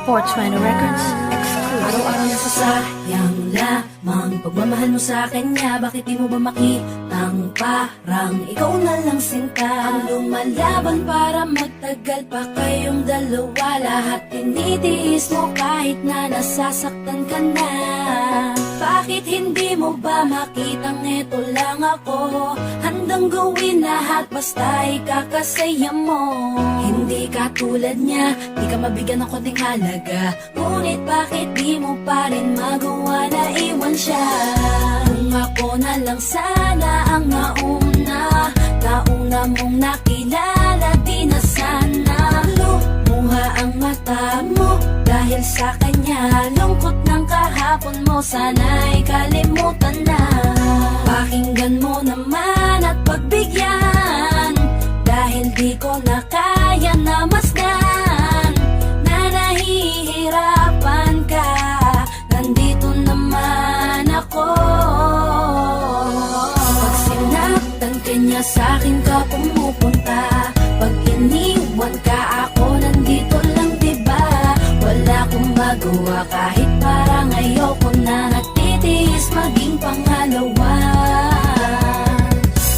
420 Records exclusive. Araw-araw nasasayang lamang pagmamahal mo sa kanya. Bakit di mo ba makitang parang ikaw na lang sinta ang lumalaban para magtagal pa kayong dalawa? Lahat tinitiis mo kahit na nasasaktan ka na. Bakit hindi mo ba makitang eto lang ako? Handang gawin lahat basta ikakasaya mo. Hindi ka tulad niya, di ka mabigyan ng konting halaga. Ngunit bakit di mo pa rin magawa na iwan siya? Kung ako na lang sana ang nauna mong nakilala, di na sana lumuha ang mata mo dahil sa kanya. Lungkot ng kahapon mo, sana'y kalimutan na. Pakinggan mo naman at pagbigyan, dahil di ko na kaya na masdan na nahihirapan ka. Nandito naman ako. Pag sinaktan ka niya, sa'kin ka pumupunta. Pag iniwan ka, ako nandito lang, diba? Wala akong magawa kahit parang ayoko na. Nagtitiis maging pangalawa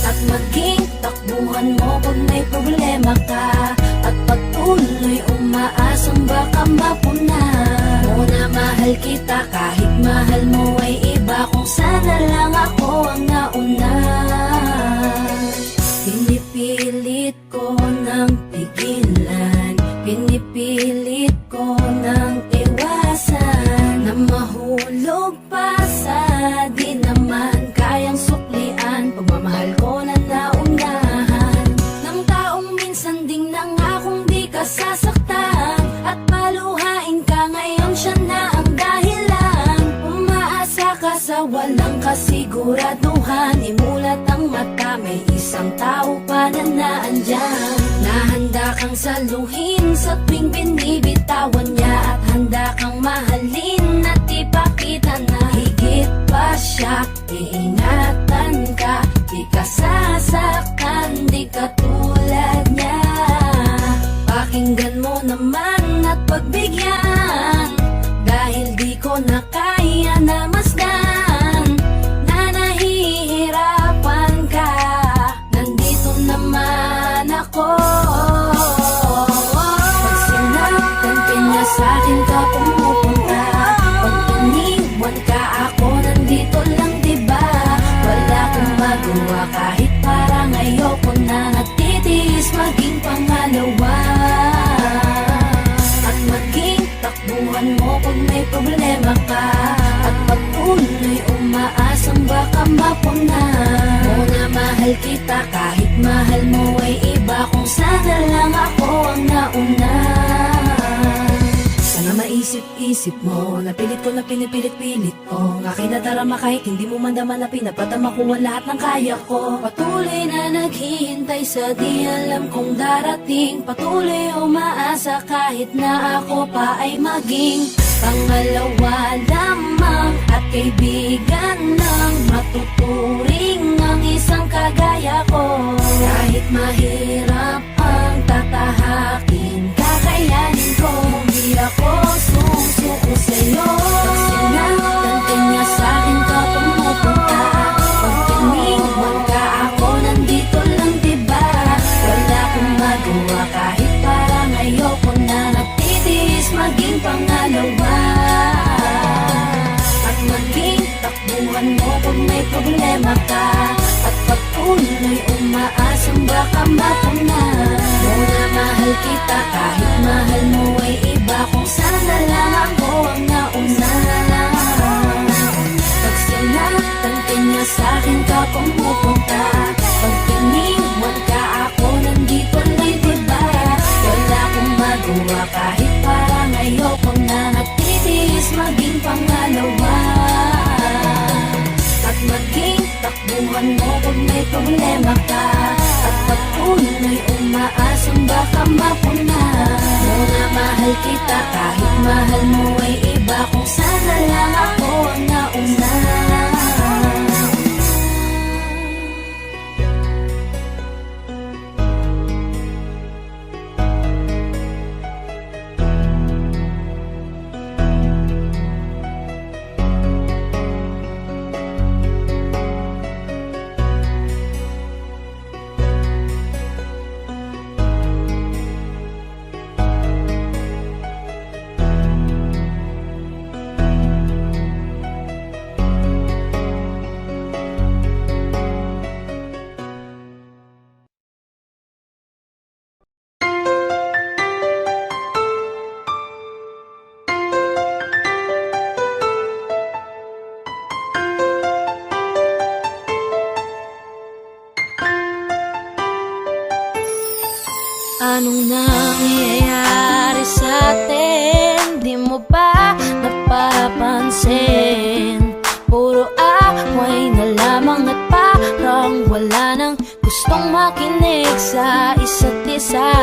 at maging takbuhan mo pag may problema ka. At pagtuloy umaasang baka mapuna mo na mahal kita kahit mahal mo ay iba. Kung sana lang ako ang nauna. Pinipilit ko ng pigilan, pinipilit ko ng iwasan, na mahulog pa sa di naman kayang suklian. Pagmamahal ko na naunahan ng taong minsan ding nangakong di ka sasaktan. At paluhain ka ngayon, siya na ang dahilan. Umaasa ka sa walang kasiguraduhan. Imulat ang mata, may isang tao pa na naandyan. Nahanda kang saluhin sa tuwing binibitawan niya. At handa kang mahalin at ipakita na higit pa siya. Iingatan ka, di ka sasaktan, di ka tulad niya. Pakinggan mo naman at pagbigyan, dahil di ko na kaya na masdan na nahihirapan ka. Nandito naman ako. Pag sinaktan ka niya, sa'kin ka pumupunta. Pag iniwan ka, ako nandito lang, diba? Wala akong magawa kahit parang ayoko na. Nagtitiis maging pangalawa at maging takbuhan mo pag may problema ka. At pagtuloy umaasang baka mapuna mo na mahal kita kahit mahal mo ay iba. Kung sana lang ako ang nauna. Sana maisip-isip mo, napilit ko na pinipilit-pilit ko ang aking nadarama kahit hindi mo man daman na pinapatama ko ang lahat ng kaya ko. Patuloy na naghihintay sa di alam kung darating. Patuloy umaasa kahit na ako pa ay maging pangalawa lamang at kaibigan ng matuturing ang isang kagaya ko. Kahit mahirap ang tatahakin, kakayanin ko. Hindi ako susuko sa'yo. Pag sinaktan ka niya, sa'kin ka pumupunta. Pag iniwan ka, ako nandito lang, diba? Wala akong magawa kahit parang ayoko na. Nagtitiis maging pangalawa at maging takbuhan mo pag may problema ka. At pagtuloy umaasang baka mapuna mo na mahal kita kahit mahal mo ay iba. Kung sana lang ako ang nauna. Pag sinaktan ka niya, sa'kin ka pumupunta. Pag iniwan ka, ako nandito lang, diba? Wala akong magawa kahit parang ayoko na. Nagtitiis maging pangalawa at maging takbuhan mo pag may problema ka. At pagtuloy umaasang baka mapuna mo na mahal kita kahit mahal mo ay iba. Kung sana lang ako ang nauna. Anong nangyayari sa atin? Di mo ba napapansin? Puro away na lamang at parang wala nang gustong makinig sa isa't isa.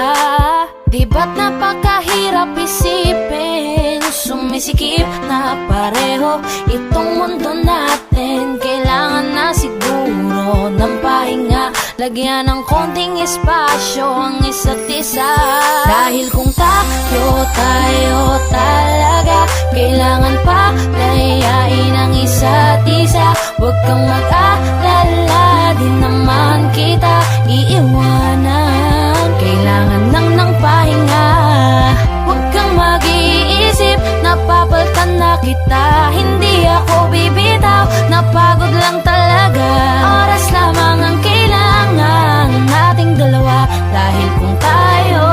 Di ba't napakahirap isipin? Sumisikip na pareho itong mundo natin. Kailangan na siguro ng pahinga, lagyan ng konting espasyo ang isa't isa. Dahil kung tayo talaga, kailangan pa layain ang isa't isa. Huwag kang mag-alala, di naman kita iiwanan. Kailangan lang ng pahinga, huwag kang mag-iisip, napapaltan na kita. Hindi ako bibitaw, napagod lang talaga. Oras lamang ang kailangan nating dalawa. Dahil kung tayo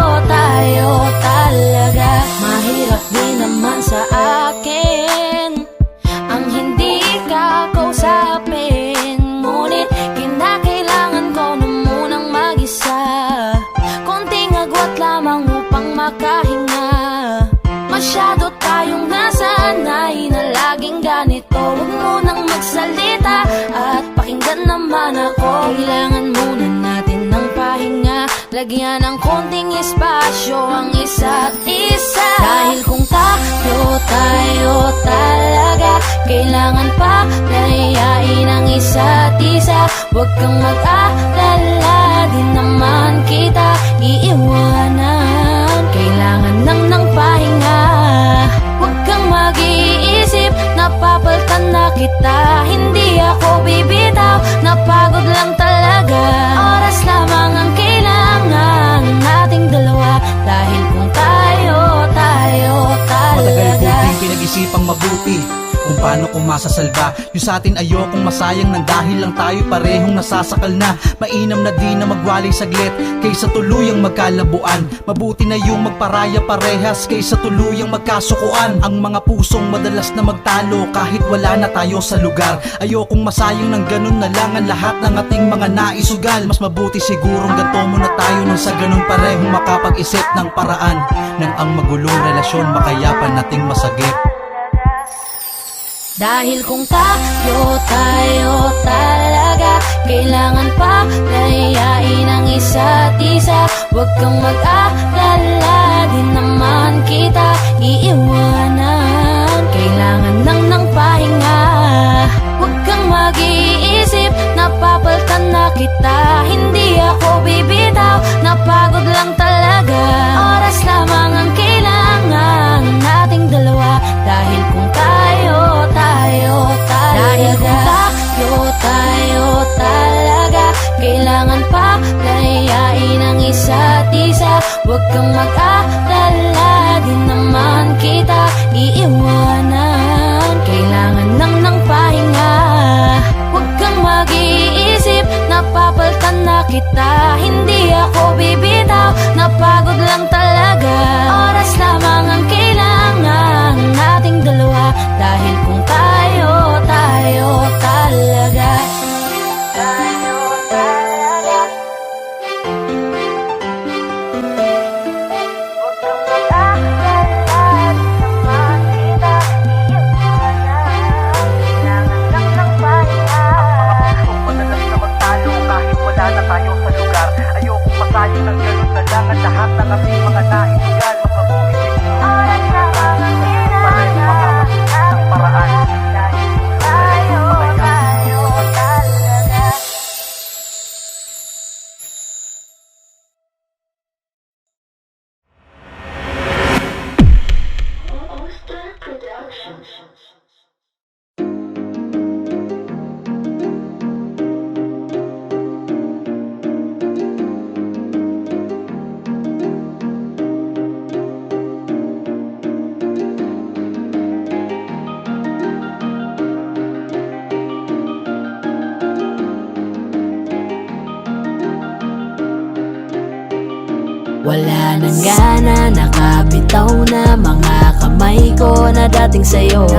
talaga, mahirap din naman sa akin ang hindi ka kausapin. Ngunit kinakailangan ko na munang mag-isa, konting agwat lamang upang makahinga. Masyado tayong nasanay na laging ganito. Huwag munang magsalita at pakinggan naman ako. Kailangan muna natin ng pahinga, lagyan ng konting espasyo ang isa't isa. Dahil kung tayo talaga, kailangan pa layain ang isa't isa. Huwag kang mag-alala, di naman kita iiwanan. Kailangan lang ng pahinga, huwag kang mag-iisip, napapaltan na kita. Hindi ako bibitaw, napagod lang talaga. Oras lamang ang kailangan nating dalawa. Dahil kung tayo talaga. Matagal ko din pinag-isipang mabuti kung paano ko masasalba yung sa atin. Ayokong masayang nang dahil lang tayo parehong nasasakal na. Mainam na di na magwalay saglit kaysa tuluyang magkalabuan. Mabuti na yung magparaya parehas kaysa tuluyang magkasukuan. Ang mga pusong madalas na magtalo kahit wala na tayo sa lugar. Ayokong masayang ng ganun na lang ang lahat ng ating mga naisugal. Mas mabuti sigurong ganto muna tayo nang sa ganun parehong makapag-isip ng paraan nang ang magulong relasyon makayapan nating masagip. Dahil kung tayo talaga, kailangan pa layain ang isa't isa. Huwag kang mag-alala, di naman kita iiwanan. Kailangan lang ng pahinga, huwag kang mag-iisip, napapaltan na kita. Hindi ako bibitaw, napagod lang talaga. Oras lamang ang kailangan nating dalawa. Dahil kung tayo talaga, dahil kung tayo talaga, kailangan pa layain ang isa't isa. Huwag kang mag-alala, di naman kita iiwanan. Kailangan lang ng pahinga, huwag kang mag-iisip, napapaltan na kita. Hindi ako bibitaw, napagod lang talaga. Oras lamang ang kailangan nating dalawa. Dahil kung tayo talaga, tayo talaga. Huwag kang mag-alala, di naman kita iiwanan. Kailangan lang ng pahinga. Kung madalas na magtalo kahit wala na tayo sa lugar. Ayokong masayang ng ganun na lang ang lahat ng ating mga naisugal. Mas mabuti siguro Oras lamang ang kailangan ng paraan. tayo talaga. Wala nang gana, nakabitaw na mga kamay ko na dating sa'yo.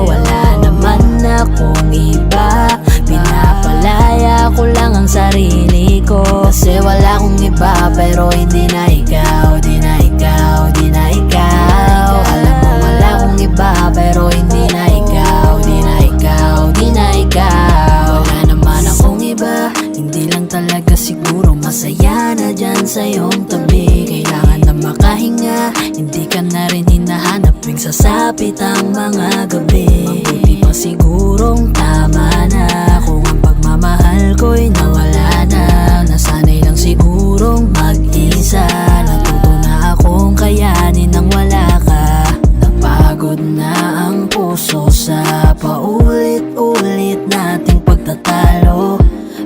Wala naman akong iba, pinapalaya ko lang ang sarili ko. Kasi wala akong iba pero hindi na ikaw. di na ikaw, di na ikaw. Alam mo wala akong iba pero hindi na ikaw, di na ikaw, di na ikaw. Wala naman akong iba, hindi lang talaga siguro masaya na dyan sa iyong tabi. Kailangan na makahinga, hindi ka na rin hinahanap tuwing sasapit ang mga gabi. Mabuti pa sigurong tama na kung ang pagmamahal ko'y nawala na. Nasanay lang sigurong mag-isa, natuto na akong kayanin nang wala ka. Napagod na ang puso sa paulit-ulit nating pagtatalo.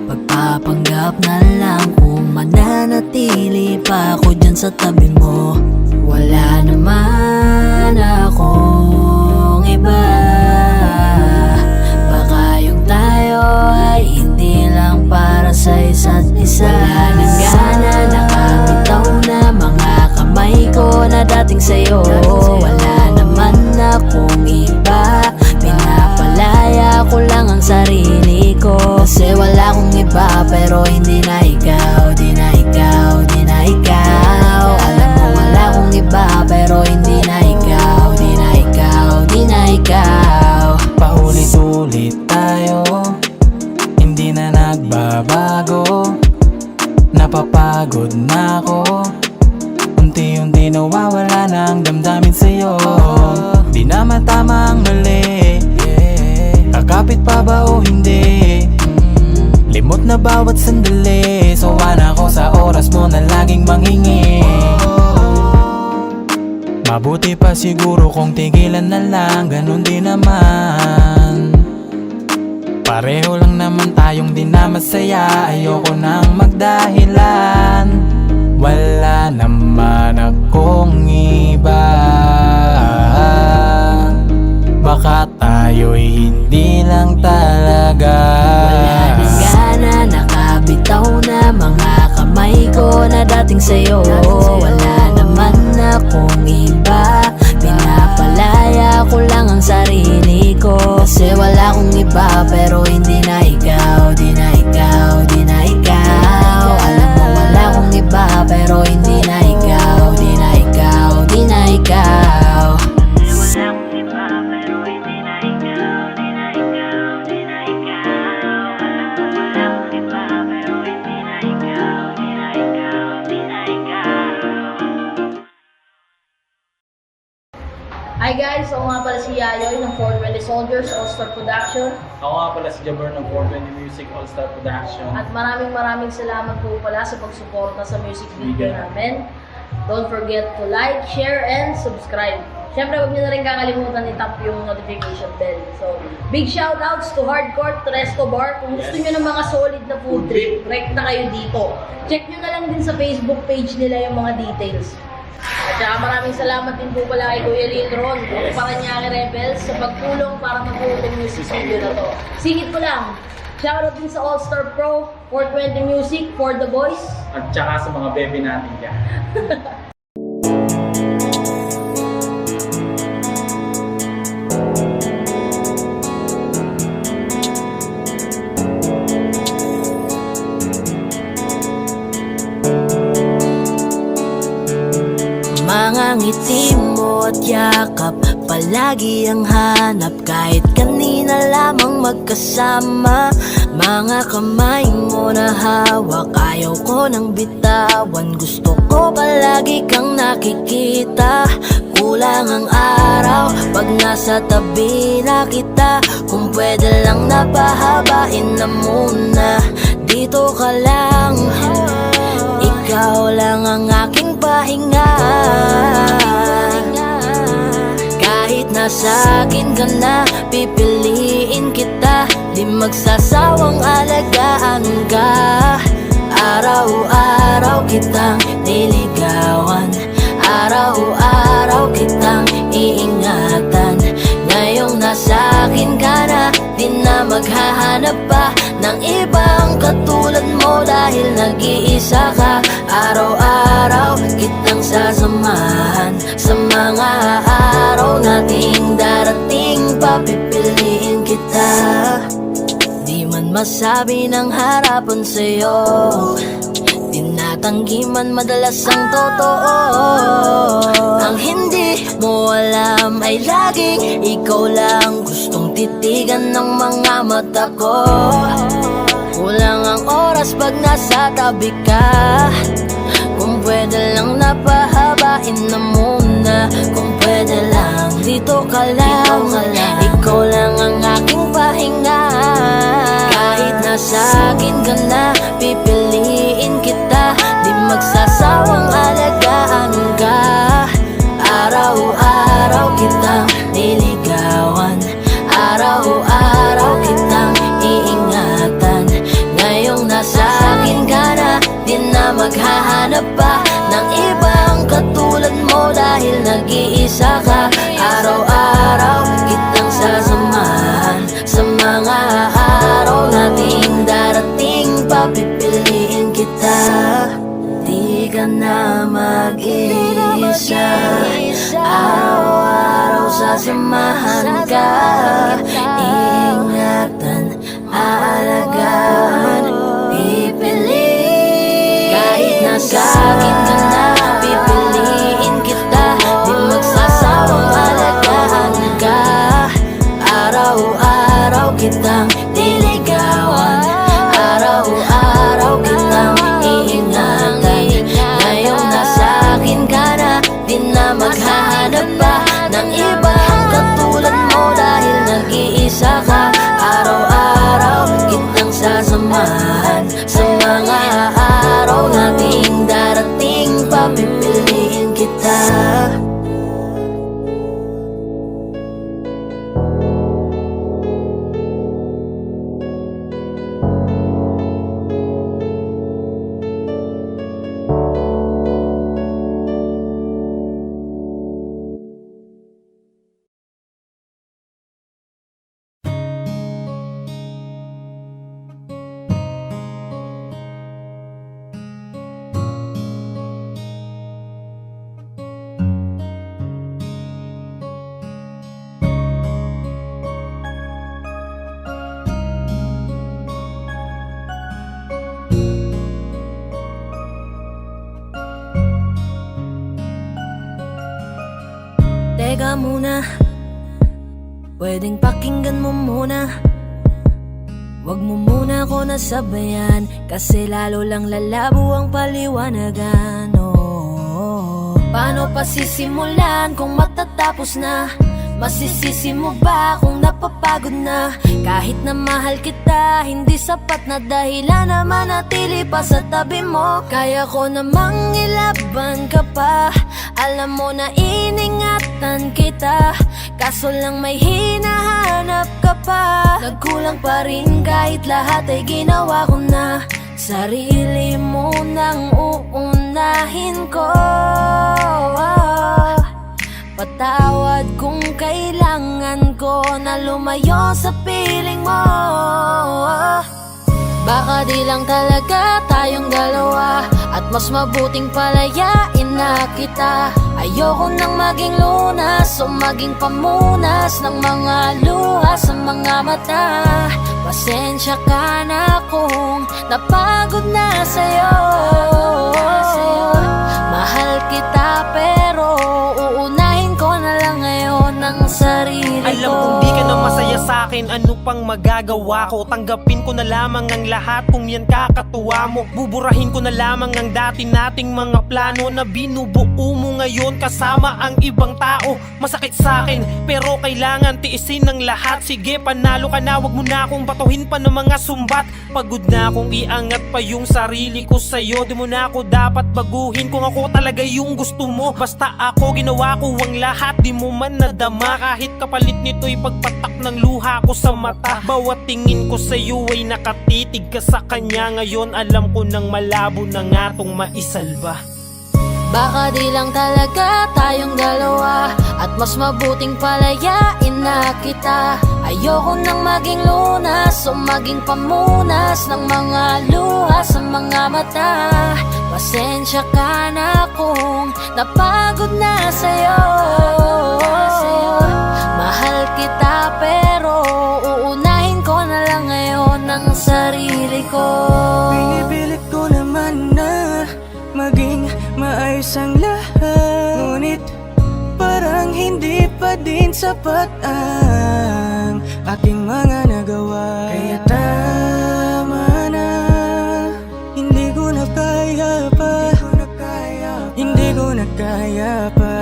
Pagpapanggap na lang kung mananatili pa ako dyan sa tabi mo. Wala naman akong iba, baka yung tayo ay hindi lang para sa isa't isa. Wala nang gana, nakabitaw na mga kamay ko na dating sa'yo. Wala naman akong iba, pinapalaya ko lang ang sarili ko. Kasi wala akong iba pero hindi na ikaw, di na ikaw, di na ikaw. Alam mo wala akong iba pero hindi na ikaw, di na ikaw, di na ikaw. Paulit-ulit tayo, hindi na nagbabago. Napapagod na ako, unti-unti nawawala na ang damdamin sa'yo. Di na matama ang mali, kakapit pa ba o hindi? Limot na bawat sandali, sawa na ako sa oras mo na laging manghingi. Mabuti pa siguro kung tigilan na lang, ganun din naman. Pareho lang naman tayong di na masaya, ayoko nang magdahilan. Wala naman akong iba, baka tayo'y hindi lang talaga. Wala nang gana, nakabitaw na mga kamay ko na dating sa'yo. Wala naman akong iba, pinapalaya ko lang ang sarili ko. Kasi wala akong iba pero hindi na ikaw, di na ikaw, di na ikaw. Alam mo wala akong iba pero hindi na ikaw, di na ikaw, di na ikaw. Wala akong iba pero hindi na ikaw, di na ikaw, di na ikaw. Alam mo wala akong iba pero hindi na ikaw, di na ikaw, di na ikaw. Hi guys! Ako nga pala si Yayoy ng 420 Soldiers All-Star Production. Ako nga pala si Jabber ng 420 Music All-Star Production. At maraming salamat po pala sa pagsuporta sa music video namin. Don't forget to like, share, and subscribe. Siyempre, huwag niyo na rin kakalimutan i-tap yung notification bell. So, big shoutouts to Hardcore, to Resto Bar. Kung gusto niyo ng mga solid na food trip, direct na kayo dito. Check niyo na lang din sa Facebook page nila yung mga details. At saka maraming salamat din po pala kay Kuya Litron, ang Paranaque Rebels, sa pagtulong para mabuo yung music video na to. Singit ko lang, shoutout din sa All-Star Pro, 420 Music, For The Boys. At saka sa mga bebe natin dyan. Mga ngiti mo at yakap, palagi ang hanap. Kahit kanina lamang magkasama. Mga kamay mo na hawak, ayaw ko nang bitawan. Gusto ko palagi kang nakikita. Kulang ang araw pag nasa tabi na kita. Kung pwede lang napahabain na muna. Dito ka lang, ikaw lang ang aking pahinga. Kahit nasa akin ka na, pipiliin kita. Di magsasawang alagaan ka. Araw-araw kitang niligawan, araw-araw kitang iingatan. Ngayong nasa akin ka na, di na maghahanap pa ng ibang katulad mo. Dahil nag-iisa ka, araw-araw kitang sasamahan. Sa mga araw nating darating, papipiliin kita. Di man masabi ng harapan sa'yo, di na tanggi man madalas ang totoo. Ang hindi mo alam ay laging ikaw lang gustong titigan ng mga mata ko. Kulang ang oras pag nasa tabi ka. Kung pwede lang napahabain na muna. Kung pwede lang dito ka lang. Ikaw lang ang aking pahinga. Kahit nasa akin ka na, pipiliin kita. Di magsasawang alagaan ka. Araw-araw kitang niligawan. Araw-araw kitang iingatan. Ngayong nasa akin ka na, di na maghahanap pa ng ibang katulad mo. Dahil nag-iisa ka. Araw-araw kitang sasamahan sa mga araw nating darating. Papipiliin kita. Di ka na mag-iisa. Araw-araw sasamahan ka. Ingatan, aalagaan, pipiliin. Kahit nasa akin ka na, pipiliin kita. Di magsasawang alagaan ka. Araw-araw kitang niligawan. Araw-araw kitang iingatan. Ngayong nasa akin ka na, di na maghahanap pa ng ibang katulad mo. Dahil nag-iisa ka. Araw-araw kitang sasamahan sa mga araw nating darating. Papipiliin kita. Teka muna, pwedeng pakinggan mo muna. Wag mo muna ako nasabayan, kasi lalo lang lalabo ang paliwanagan. Paano pa sisimulan kung matatapos na? Masisisi mo ba kung napapagod na? Kahit na mahal kita, hindi sapat na dahilan na manatili pa sa tabi mo. Kaya ko namang ilaban ka pa. Alam mo na iningatan kita, kaso lang may hinahanap ka pa. Nagkulang pa rin kahit lahat ay ginawa ko na. Sarili mo nang uunahin ko. Patawad kung kailangan ko na lumayo sa piling mo. Baka di lang talaga tayong dalawa, at mas mabuting palayain na kita. Ayoko nang maging lunas o maging pamunas ng mga luha sa mga mata. Pasensya ka na kung napagod na sa'yo. Mahal kita pero uunahin ko na lang ngayon ang sarili ko. Alam kong di ka na masaya sa'kin, ano pang magagawa ko? Tanggapin ko na lamang ang lahat kung yan kakatuwa mo. Buburahin ko na lamang ang dati nating mga plano na binubuo mo ngayon kasama ang ibang tao. Masakit sa'kin pero kailangan tiisin ng lahat. Sige, panalo ka na, wag mo na akong batuhin pa ng mga sumbat. Pagod na akong iangat pa yung sarili ko sa'yo. Di mo na ako dapat baguhin kung ako talaga yung gusto mo. Basta ako, ginawa ko ang lahat, di mo man nadama. Kahit kapalit nito'y pagpatak ng luha ko sa mata. Bawat tingin ko sa'yo ay nakatitig ka sa kanya. Ngayon alam ko nang malabo na nga tong maisalba. Baka di lang talaga tayong dalawa, at mas mabuting palayain na kita. Ayoko nang maging lunas o maging pamunas ng mga luha sa mga mata. Pasensya ka na kung napagod na sa'yo. Mahal kita pero uunahin ko na lang ngayon ang sarili ko. Pinipilit ko naman na din sapat ang aking mga nagawa. Kaya tama na, hindi ko na kaya pa, hindi ko na kaya pa,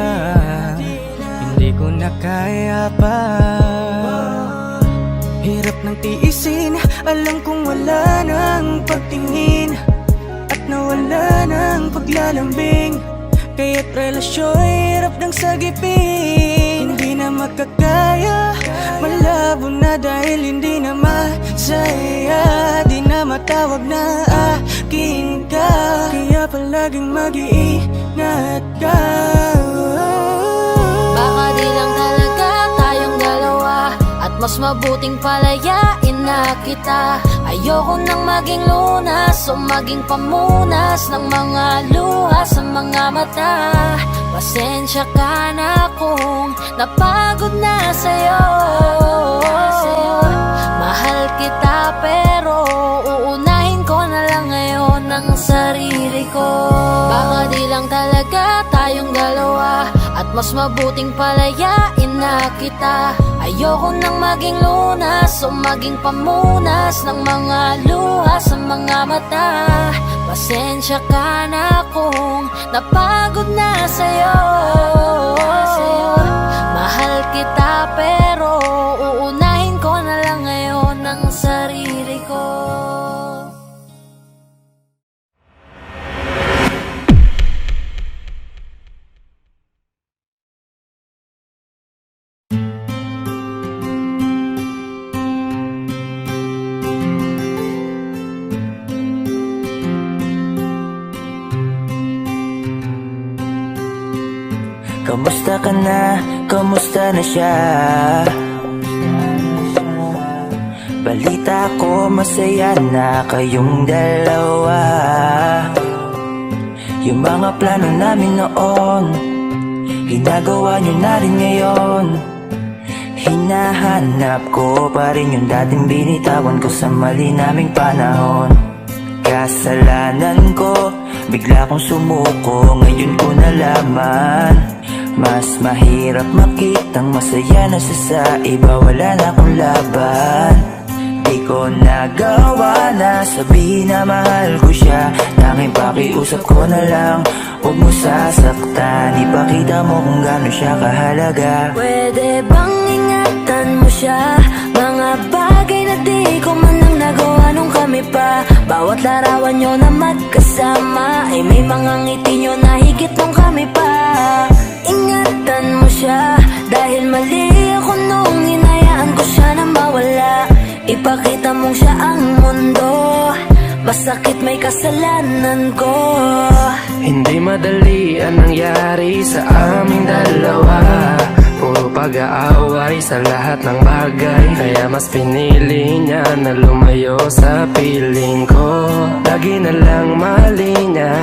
hindi ko na kaya pa. Hirap ng tiisin, alam kong wala nang pagtingin at nawala ng paglalambing. Kaya't relasyon hirap ng sagipin. Hindi na makakaya, malabo na dahil hindi na masaya. Di na matawag na akin ka, kaya palaging mag-iingat ka. Baka di lang talaga tayong dalawa, at mas mabuting palayain na kita. Ayoko nang maging lunas o maging pamunas ng mga luha sa mga mata. Pasensya ka na kung napagod na sa'yo. Mahal kita pero uunahin ko na lang ngayon ang sarili ko. Baka di lang talaga tayong dalawa, at mas mabuting palayain na kita. Ayoko nang maging lunas o maging pamunas ng mga luha sa mga mata. Pasensya ka na kung napagod na sa'yo. Mahal kita pero uunahin ko na lang ngayon ang sarili ko. Kamusta ka na? Kamusta na siya? Balita ko masaya na kayong dalawa. Yung mga plano namin noon, ginagawa nyo na rin ngayon. Hinahanap ko pa rin yung dating binitawan ko sa mali naming panahon. Kasalanan ko, bigla kong sumuko, ngayon ko nalaman. Mas mahirap makitang masaya na siya sa iba, wala na akong laban. Di ko nagawa na sabihin na mahal ko siya, tanging pakiusap ko na lang, huwag mo sasaktan. Ipakita mo kung gaano siya kahalaga. Pwede bang ingatan mo siya? Mga bagay na di ko man lang nagawa nung kami pa. Bawat larawan nyo na magkasama ay may mga ngiti nyo na higit nung kami pa. Ingatan mo siya, dahil mali ako nung hinayaan ko siya na mawala. Ipakita mong siya ang mundo, masakit may kasalanan ko. Hindi madali ang nangyari sa aming dalawa. Puro pag-aaway sa lahat ng bagay, kaya mas pinili niya na lumayo sa piling ko. Lagi na lang mali niya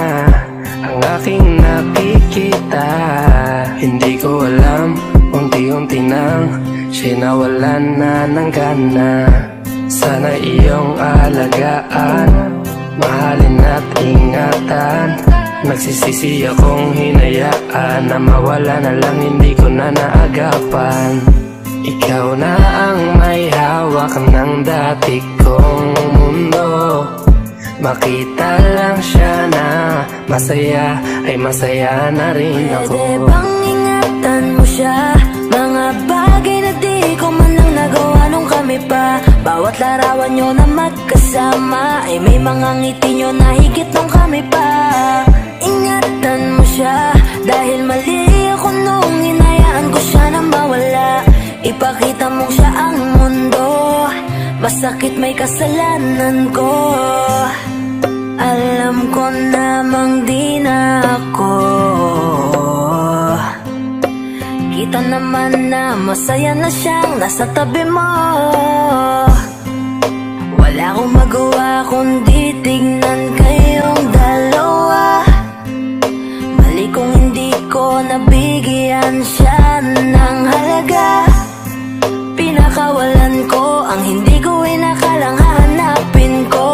ang aking nakikita. Hindi ko alam, unti-unti nang siya nawalan na ng gana. Sana iyong alagaan, mahalin at ingatan. Nagsisisi akong hinayaan na mawala na lang, hindi ko na naagapan. Ikaw na ang may hawak ng dati kong mundo. Makita lang siya na masaya, ay masaya na rin ako. Pwede bang ingatan mo siya? Mga bagay na di ko man lang nagawa nung kami pa. Bawat larawan nyo na magkasama ay may mga ngiti nyo na higit nung kami pa. Ingatan mo siya, dahil mali ako nung hinayaan ko siya na mawala. Ipakita mong siya ang mundo, masakit may kasalanan ko. Alam ko namang di na ako. Kita naman na masaya na siyang nasa tabi mo. Wala akong magawa kundi tignan kayong dalawa. Mali kung hindi ko nabigyan siya ng halaga. Pinakawalan ko ang hindi ko inakalang hahanapin ko.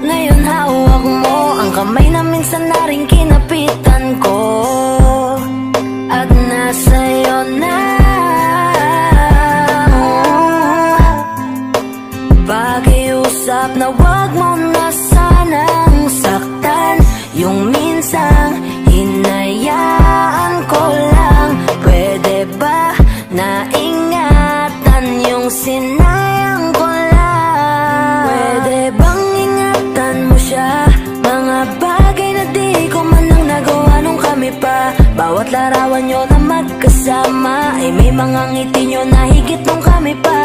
Ngayon hawak mo ang kamay na minsan na rin kinapitan ko. At nasa'yo na na wag mo na sanang saktan. Yung minsang hinayaan ko lang. Pwede ba na ingatan yung sinayang ko lang? Pwede bang ingatan mo siya? Mga bagay na di ko man lang nagawa nung kami pa. Bawat larawan nyo na magkasama ay may mga ngiti nyo na higit nung kami pa.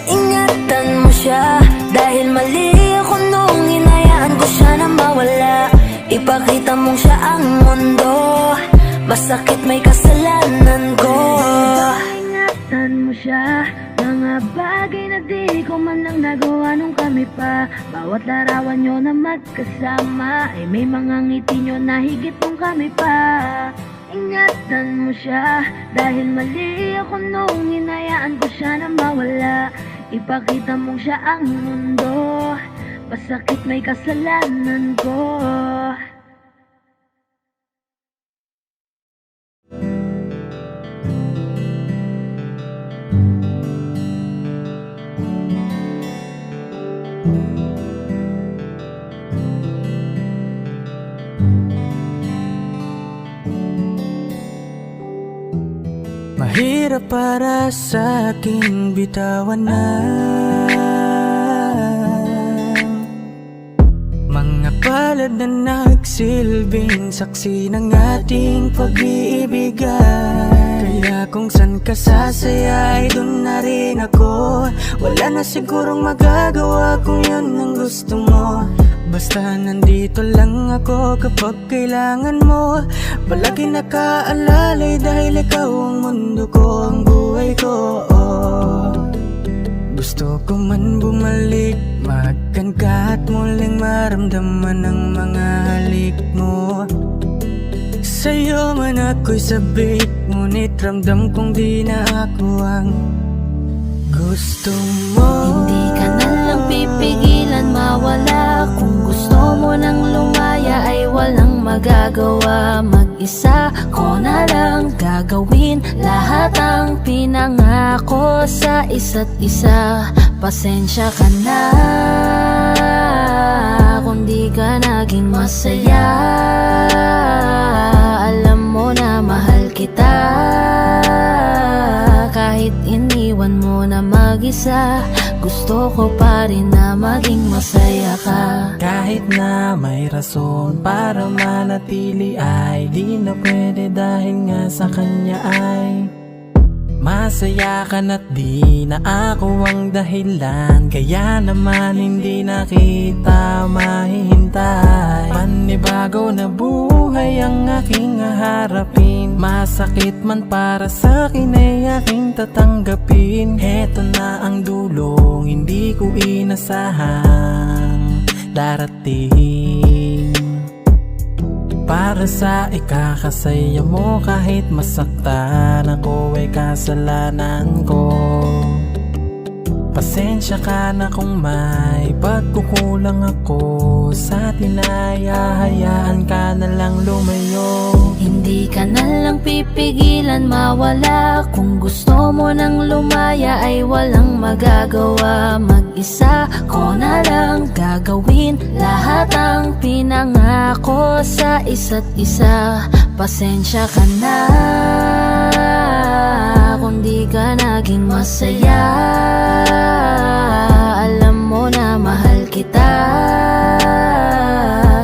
Ingatan mo siya dahil mali ako nung hinayaan ko siya na mawala. Ipakita mong siya ang mundo, masakit may kasalanan ko. Ingatan mo siya, mga bagay na di ko man lang nagawa nung kami pa. Bawat larawan nyo na magkasama ay may mga ngiti nyo na higit nung kami pa. Ingatan mo siya dahil mali ako nung hinayaan ko siya na mawala. Ipakita mong siya ang mundo, masakit may kasalanan ko. Mahirap para sa aking bitawan na mga palad na nagsilbing saksi ng ating pag-iibigan. Kaya kung san ka sasaya ay dun na rin ako. Wala na sigurong magagawa kung yun ang gusto mo. Basta nandito lang ako kapag kailangan mo. Palagi nakaalalay dahil ikaw ang mundo ko, ang buhay ko. Gusto ko man bumalik, mahagkan ka at muling maramdaman ang mga halik mo. Sa'yo man ako'y sabik, ngunit ramdam kong di na ako ang gusto mo. Hindi ka na lang pipigilan mawala. Kung gusto mo nang lumaya ay walang magagawa. Mag-isa ko na lang gagawin lahat ang pinangako sa isa't isa. Pasensya ka na kung di ka naging masaya. Alam mo na mahal kita, kahit iniwan mo na mag-isa. Gusto ko pa rin na maging masaya ka. Kahit na may rason para manatili ay di na pwede dahil nga sa kanya ay masaya ka na't di na ako ang dahilan. Kaya naman hindi na kita mahihintay. Panibago na buhay ang aking haharapin. Masakit man para sa'kin ay aking tatanggapin. Heto na ang dulong hindi ko inasahang darating. Para sa ikakasaya mo kahit masaktan ako ay kasalanan ko. Pasensya ka na kung may pagkukulang ako sa tinaya. Hayaan ka na lang lumayo. Hindi ka na lang pipigilan mawala. Kung gusto mo nang lumaya ay walang magagawa. Mag-isa ko na lang gagawin lahat ang pinangako sa isa't isa. Pasensya ka na kung di ka naging masaya. Alam mo na mahal kita,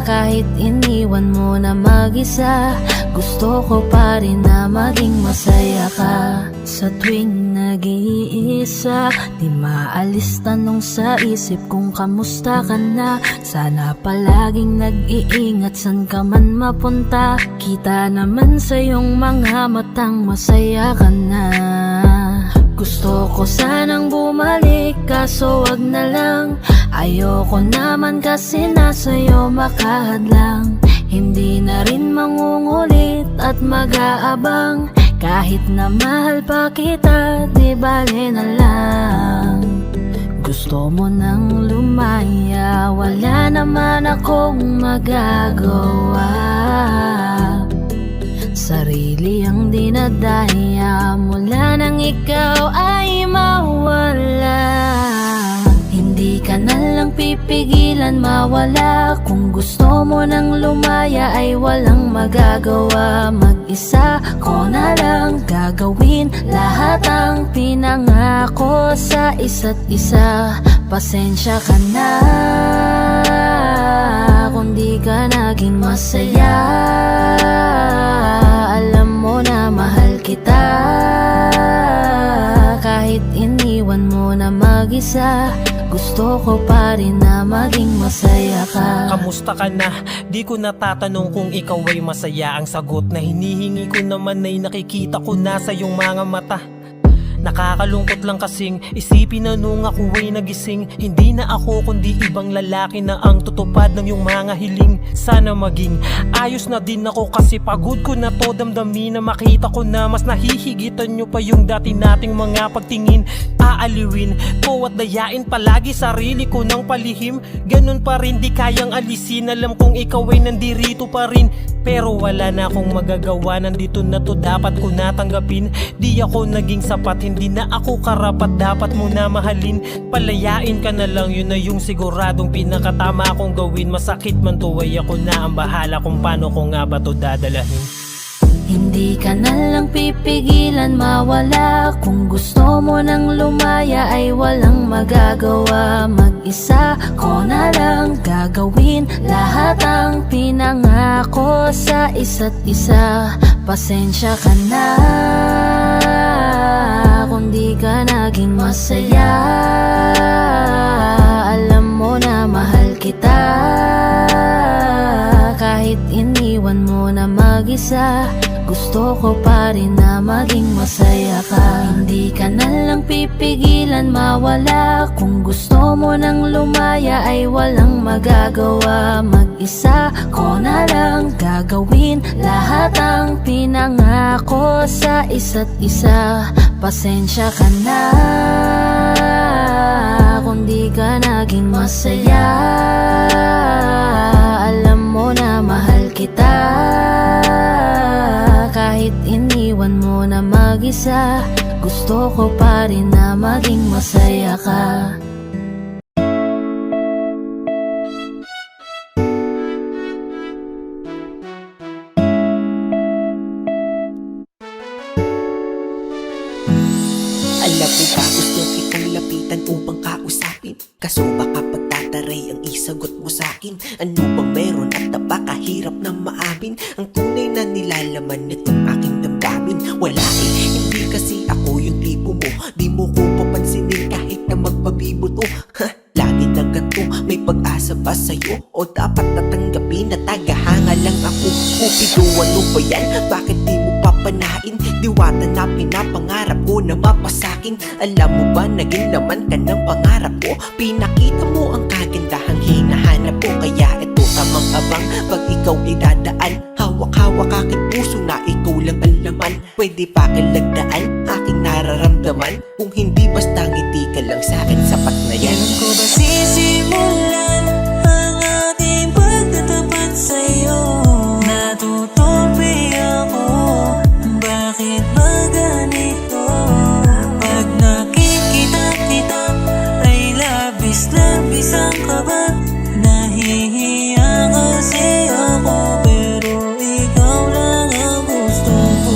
kahit iniwan mo na mag-isa. Gusto ko pa rin na maging masaya ka. Sa tuwing nag-iisa, di maalis tanong sa isip kung kamusta ka na. Sana palaging nag-iingat san ka man mapunta. Kita naman sa iyong mga matang masaya ka na. Gusto ko sanang bumalik kaso wag na lang. Ayoko naman kasi nasa'yo makahadlang. Hindi na rin mangungulit at mag-aabang. Kahit na mahal pa kita, di bale na lang. Gusto mo nang lumaya, wala naman akong magagawa. Sarili ang dinadaya mula nang ikaw ay mawala. Hindi ka na lang pipigilan mawala. Kung gusto mo nang lumaya ay walang magagawa. Mag-isa ko na lang gagawin lahat ang pinangako sa isa't isa. Pasensya ka na kung di ka naging masaya. Alam mo na mahal kita, kahit iniwan mo na mag-isa. Gusto ko pa rin na maging masaya ka. Kamusta ka na? Di ko natatanong kung ikaw ay masaya. Ang sagot na hinihingi ko naman ay nakikita ko na sa iyong mga mata. Nakakalungkot lang kasing isipin na nung ako ay nagising, hindi na ako kundi ibang lalaki na ang tutupad ng iyong mga hiling. Sana maging ayos na din ako kasi pagod ko na to damdamin na makita ko na mas nahihigitan nyo pa yung dati nating mga pagtingin. Aaliwin ko at dayain palagi sarili ko ng palihim. Ganun pa rin di kayang alisin, alam kong ikaw ay nandirito pa rin. Pero wala na akong magagawa, nandito na to, dapat ko natanggapin. Di ako naging sapat, hindi na ako karapat, dapat mo na mahalin. Palayain ka na lang, yun na yung siguradong pinakatama kong gawin. Masakit man to ay ako na ang bahala kung paano ko nga ba to dadalahin. Hindi ka na lang pipigilan mawala. Kung gusto mo nang lumaya ay walang magagawa. Mag-isa ko na lang gagawin lahat ang pinangako sa isa't isa. Pasensya ka na kung di ka naging masaya. Alam mo na mahal kita, kahit iniwan mo na mag-isa. Gusto ko pa rin na maging masaya ka. Hindi ka na lang pipigilan mawala. Kung gusto mo nang lumaya ay walang magagawa. Mag-isa ko na lang gagawin lahat ang pinangako sa isa't isa. Pasensya ka na kung di ka naging masaya. Alam mo na mahal kita, kahit iniwan mo na mag-isa. Gusto ko pa rin na maging masaya ka. Alam mo ba, gusto kitang lapitan upang kausapin. Kaso baka pagtataray ang isagot mo sa'kin. Ano bang meron at napakahirap na maamin ang tunay na nilalaman nitong aking damdamin. Wala hindi kasi ako yung tipo mo. Di mo ko papansinin kahit na magpabibuto. Lagi na ganito, may pag-asa ba sa'yo? O dapat natanggapin na tagahanga lang ako? Cupido, ano ba yan? Bakit di mo papanain? Diwata na pinapangarap ko na mapasakin. Alam mo ba, naging laman ka ng pangarap ko. Pinakita mo ang kagandahang hinahanap ko. Kaya ito tamang abang pag ikaw ay dadaan. Hawak-hawak aking puso na ikaw lang ang laman. Pwede pa kilagdaan aking nararamdaman. Kung hindi basta ngiti ka lang sa'kin, sapat na yan. Kailan ko ba sisimulan ang aking pagtatapat sa'yo? Natutupi ako, bakit ba ganito? Pag nakikita kita ay labis-labis ang kaba. Nahihiya kasi ako, pero ikaw lang ang gusto ko.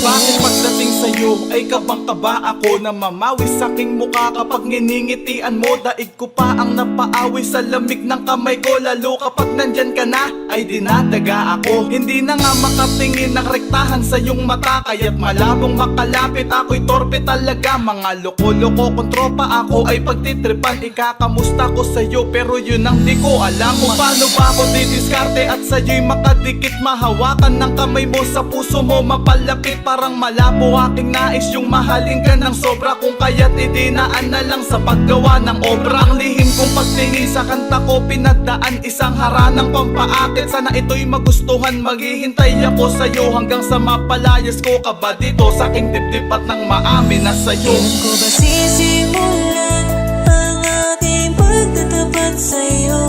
Bakit pagdating sa'yo ay kabang-kaba ako na mamawi sa aking mukha kapag nginingitian mo? Daig ko pa ang napaawi sa lamig ng kamay ko. Lalo kapag nandyan ka na ay dinadaga ako. Hindi na nga makatingin ng rektahan sa iyong mata, kaya't malabong makalapit ako'y torpe talaga. Mga loko-loko kung tropa ako ay pagtitripan. Ikakamusta ko sa'yo pero yun ang di ko alam. Kung paano ba ako didiskarte at sa'yo'y makadikit. Mahawakan ng kamay mo sa puso mo, mapalapit. Parang malabo aking nais yung mahalin ka ng sobra. Kung kaya't idinaan na lang sa paggawa ng obra. Ang lihim kong pagtingin sa kanta ko pinagdaan, isang haranang pampaakit. Sana ito'y magustuhan, maghihintay ako sa'yo hanggang sa mapalayas ko ka ba dito sa aking dibdib at nang maamin na sa'yo. Kailan ko ba sisimulan ang aking pagtatapat sa'yo?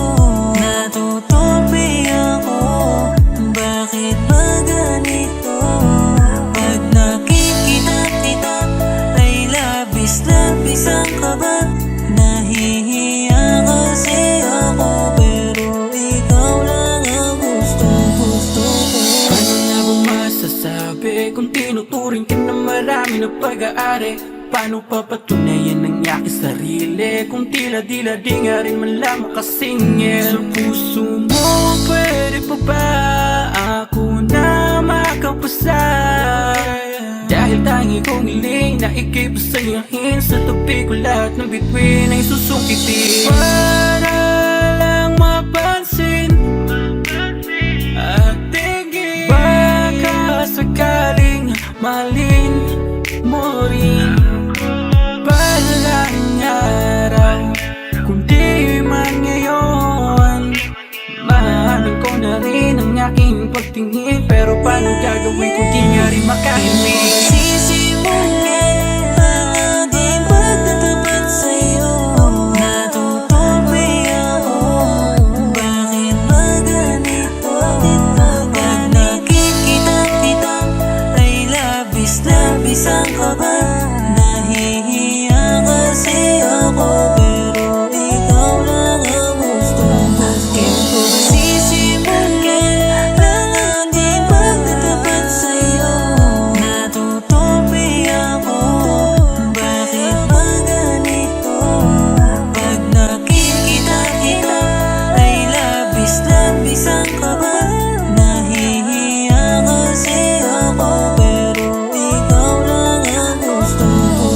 Natutupi ako, bakit ba ganito? Pag nakikita kita ay labis-labis ang kaba. Nahihiya kasi ako. na pag-aari. Paano papatunayan ang aking sarili kung tila-dila di nga rin man lang makasingil? Sa puso mo, pwede pa ba ako na makapasa? Dahil tangi kong hiling na ika'y pasayahin. Sa tabi ko lahat ng bituin ay susukitin. Para lang mapansin at tingin, baka sakaling mahalin mo rin. Balang araw, kung di man ngayon, mahalin ko na rin ang aking pagtingin. Pero paano gagawin kung di nga rin makahimik? Sisimulan ang aking pagtatapat sa'yo. Natutupi ako, bakit ba ganito? Pag nakikita kita ay labis-labis ang kaba. Nahihiya kasi ako, pero ikaw lang ang gustong bakit ko sisimulan ang aking pagtatapat sa'yo. Natutupi ako, bakit ba ganito? Pag nakikita kita ay labis-labis ang kaba. Nahihiya kasi ako, pero ikaw lang ang gustong ko.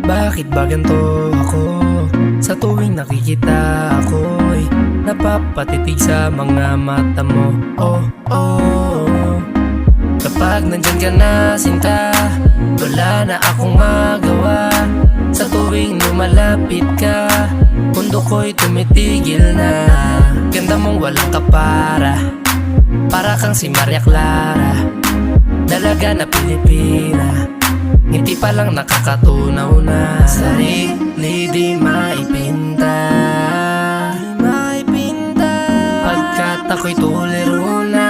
Bakit ba ganito ako? Sa tuwing nakikita ako'y napapatitig sa mga mata mo. Oh, oh. Kapag nandyan ka na, sinta, wala na akong magawa. Sa tuwing lumalapit ka, mundo ko'y tumitigil na. Ganda mong walang kapara, para kang si Maria Clara, dalaga na Pilipina. Hindi pa lang nakakatunaw na sarili di maipinta. Pagkat ako'y tuliro na.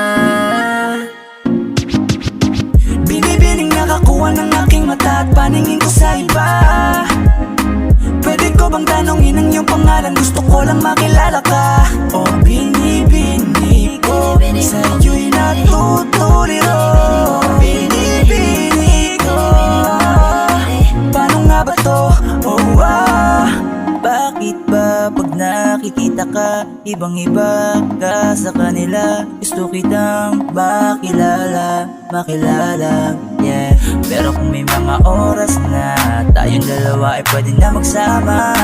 Binibining nakakuha ng aking mata at paningin ko sa iba. Pwede ko bang tanongin ang iyong pangalan? Gusto ko lang makilala ka. O binibini ko, sa'yo'y natutuliro. Binibini ko, paano nga ba to? Oh, bakit ba pag nakikita ka, ibang-iba ka sa kanila? Gusto kitang makilala, yeah. Pero kung may mga oras na tayong dalawa ay pwede na magsama,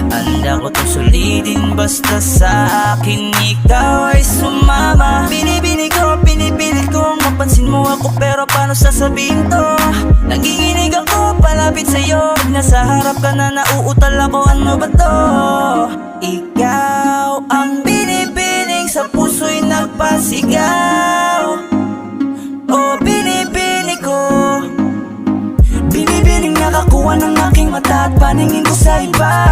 handa ko itong sulitin basta sa akin ikaw ay sumama. Binibini ko, pinipilit kong mapansin mo ako, pero paano sasabihin to? Nanginginig ako palapit sa'yo, pag nasa harap ka na nauutal ako, ano ba to? Ikaw ang binibining sa puso'y nagpasigaw. O binibini ko, binibining nakakuha ng aking mata at paningin ko sa iba.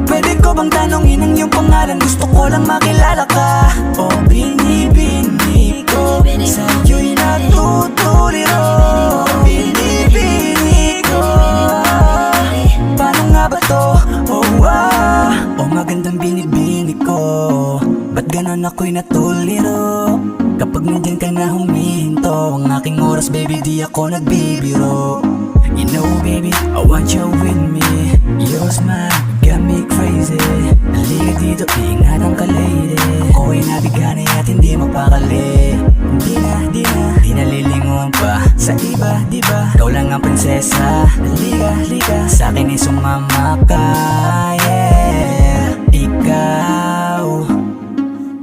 Pwede ko bang tanongin ang iyong pangalan? Gusto ko lang makilala ka. O binibini ko, sa'yo'y natutuliro. Binibini ko, paano nga ba to? O magandang binibini ko, ba't ganon ako'y natuliro? Kapag nandyan ka na humihinto, ang aking oras baby di ako nagbibiro. You know baby, I want you with me. Your smile got me crazy. Halika dito, ingatan ka lady. Ako'y nabigani at hindi mapakali. Di na lilingon pa sa iba, diba? Ikaw lang ang prinsesa. Halika, sa'kin ay sumama ka, yeah. Ikaw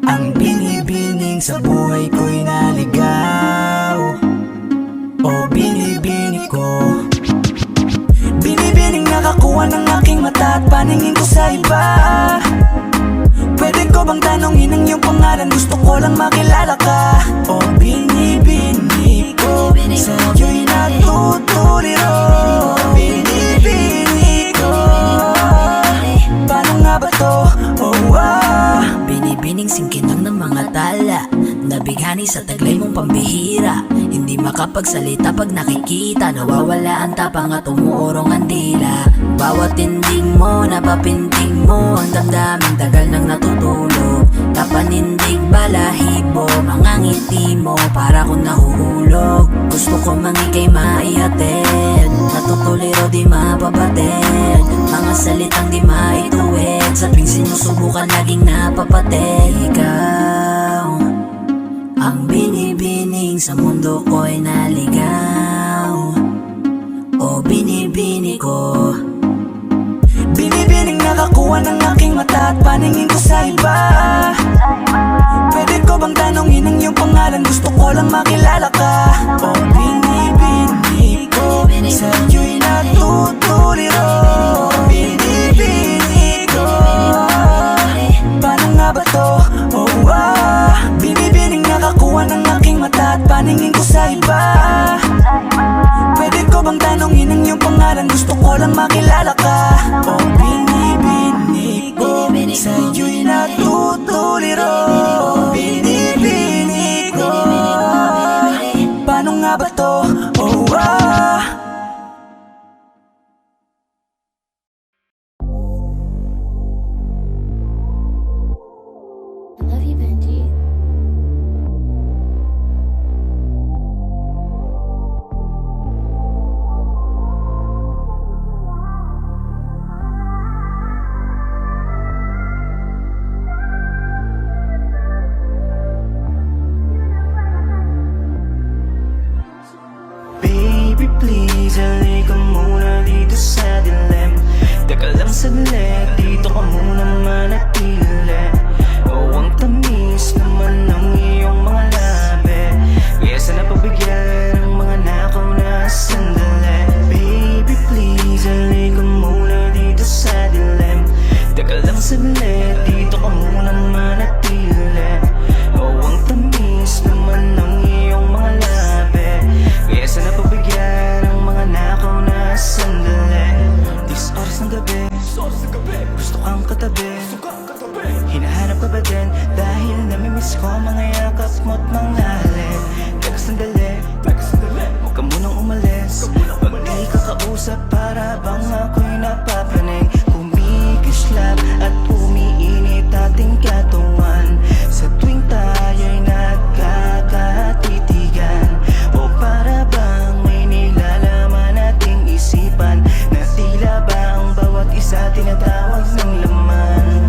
ang binibining sa buhay ko'y naligaw. O binibini ko, binibining nakakuha ng aking mata at paningin ko sa iba. Pwede ko bang tanongin ang iyong pangalan? Gusto ko lang makilala ka. O binibini ko, sa'yo'y natutuliro. Binibini ko, paano nga ba to? Binibining singkinang ng mga tala, nabighani sa taglay mong pambihira. Hindi maka makapagsalita pag nakikita. Nawawala ang tapang at umuurong ang dila. Bawat tinding mo, napapinting mo ang damdamin, tagal nang natutulog. Napanindig balahibo, mga ngiti mo para kung nahuhulog. Gusto ko mangikay maihatid, natutuliro di mapabatid. Mga salitang di maituwid, sa tuwing sinusubukan laging napapatid. Ikaw ang binibining sa mundo ko'y naligaw, o binibini ko. Binibining nakakuha ng aking mata at paningin ko sa iba. Pwede ko bang tanongin ang iyong pangalan? Gusto ko lang makilala ka. O binibini ko, sa'yo'y natutuliro. Binibini ko, paano nga ba to? Oh binibining nakakuha ng aking mata at paningin ko sa iba. Pwede ko bang tanongin ang iyong pangalan? Gusto ko lang makilala ka. O binibini ko, sa'yo'y natutuliro. Binibini ko, paano nga ba to? Oh I love you, Benji. baby please, halika muna dito sa dilim. Teka lang saglit, dito ka muna manatili. Ang tamis naman ng iyong mga labi, kaya sana pagbigyan ang mga nakaw na sandali. Baby please, halika muna dito sa dilim. Teka lang saglit, dito ka muna manatili. Ang tamis naman ng iyong mga labi, kaya sana pagbigyan ang mga nakaw na sandali. This oras ng gabi, gusto kang katabi. Hinahanap ka ba din? Dahil namimiss ko mga yakap mo't mga halin. Teka sandali, huwag ka munang umalis. Pag di ka kausap, para bang ako'y napapraning. Kumikislap at umiinit ating katawan sa tuwing tayo'y nagkakatitigan. O para bang may nilalaman nating isipan, na tila ba ang bawat isa tinatawag ng laman.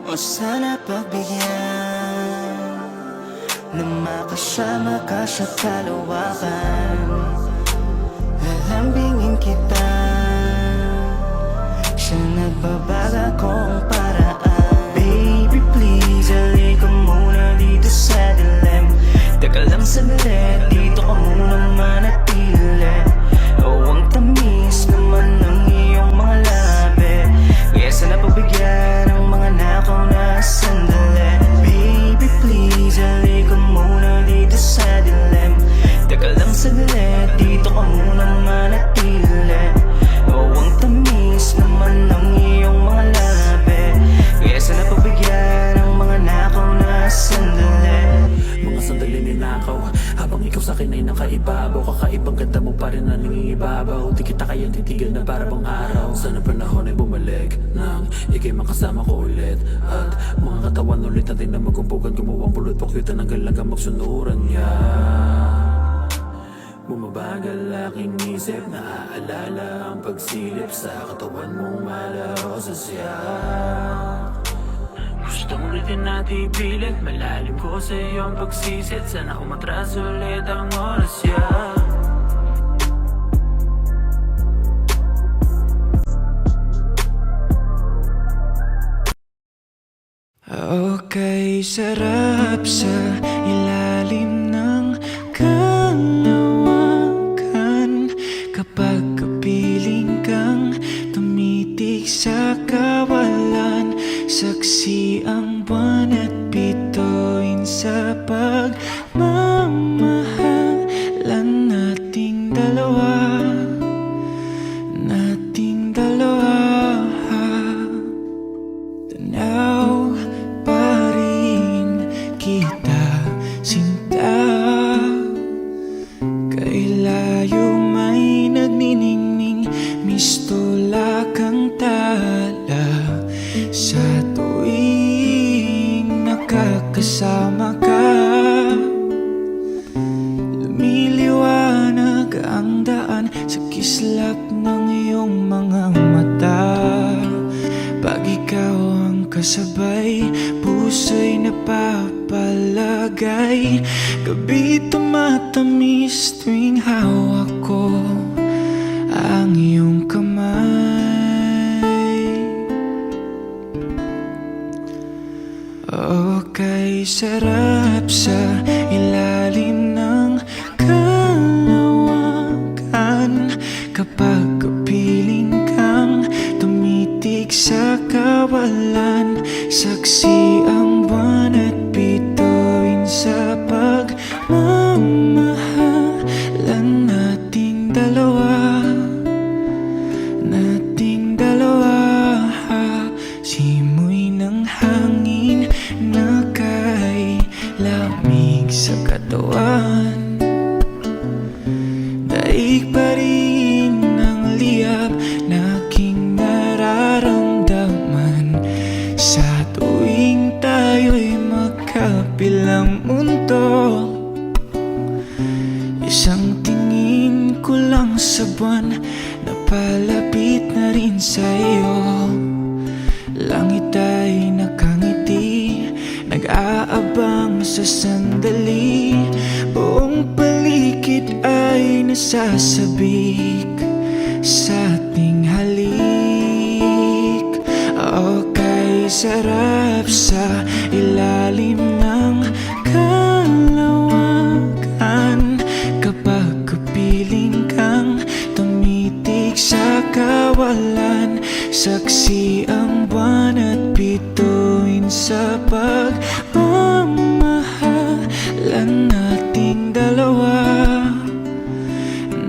O sana pagbigyan na makasama ka sa kalawakan. Lalambingin kita sa nagbabaga kong paraan. Baby please, halika muna dito sa dilim. Teka lang saglit, dito ka muna manatili. Ang tamis naman ng iyong mga labi, kaya sana pagbigyan ang mga nakaw na sandali. Baby please, halika muna dito sa dilim. Teka lang saglit, dito ka muna manatili. Ang tamis naman ng iyong mga labi, kaya sana pagbigyan ang mga nakaw na sandali. Mga sandali ninakaw, habang ikaw sa'kin ay nakaibabaw. Kakaibang ganda mo pa rin na nangingibabaw. Di kita kayang titigan na para bang araw. Sana panahon ay bumalik nang ikay makasama ko ulit. At mga katawan ulit natin na magkumpugan. Gumawang pulot pakyutan hanggang lang magsunuran niya. Bumabagal aking isip, naaalala ang pagsilip sa katawan mong malaro sa siya. Gustong ulitin natin ipilit, malalim ko sa iyong pagsisit. Sana umatras ulit ang oras niya. Okay, sarap sa ilalim ng kalawakan. Kapag kapiling kang tumitig sa kawalan, saksi ang buwan at bituin sa pagmamahalan nating dalawa. Nating dalawa. Tanaw pa rin kita, sinta. kislap ng iyong mga mata. Pag ikaw ang kasabay, puso'y napapalagay. Gabi tumatamis tuwing hawak ko ang iyong kamay. Okay, sarap sa ilalim ng kalawakan. Kapag kapiling kang tumitig sa kawalan, saksi ang buwan at bituin sa pagmamahalan nating dalawa. Nating dalawa, simoy ng hangin na kay lamig sa katawan. Daig pa rin ang liyab na aking nararamdaman sa tuwing tayo'y magkabilang mundo. Isang tingin ko lang sa buwan, napalapit na rin sa iyo. Langit ay nakangiti, nag-aabang sa sandali. Buong paligid ay nasasabik sa ating halik. Okay, sarap sa ilalim ng kalawakan. Kapag kapiling kang tumitig sa kawalan, saksi ang buwan at bituin sa pagmamahalan nating dalawa.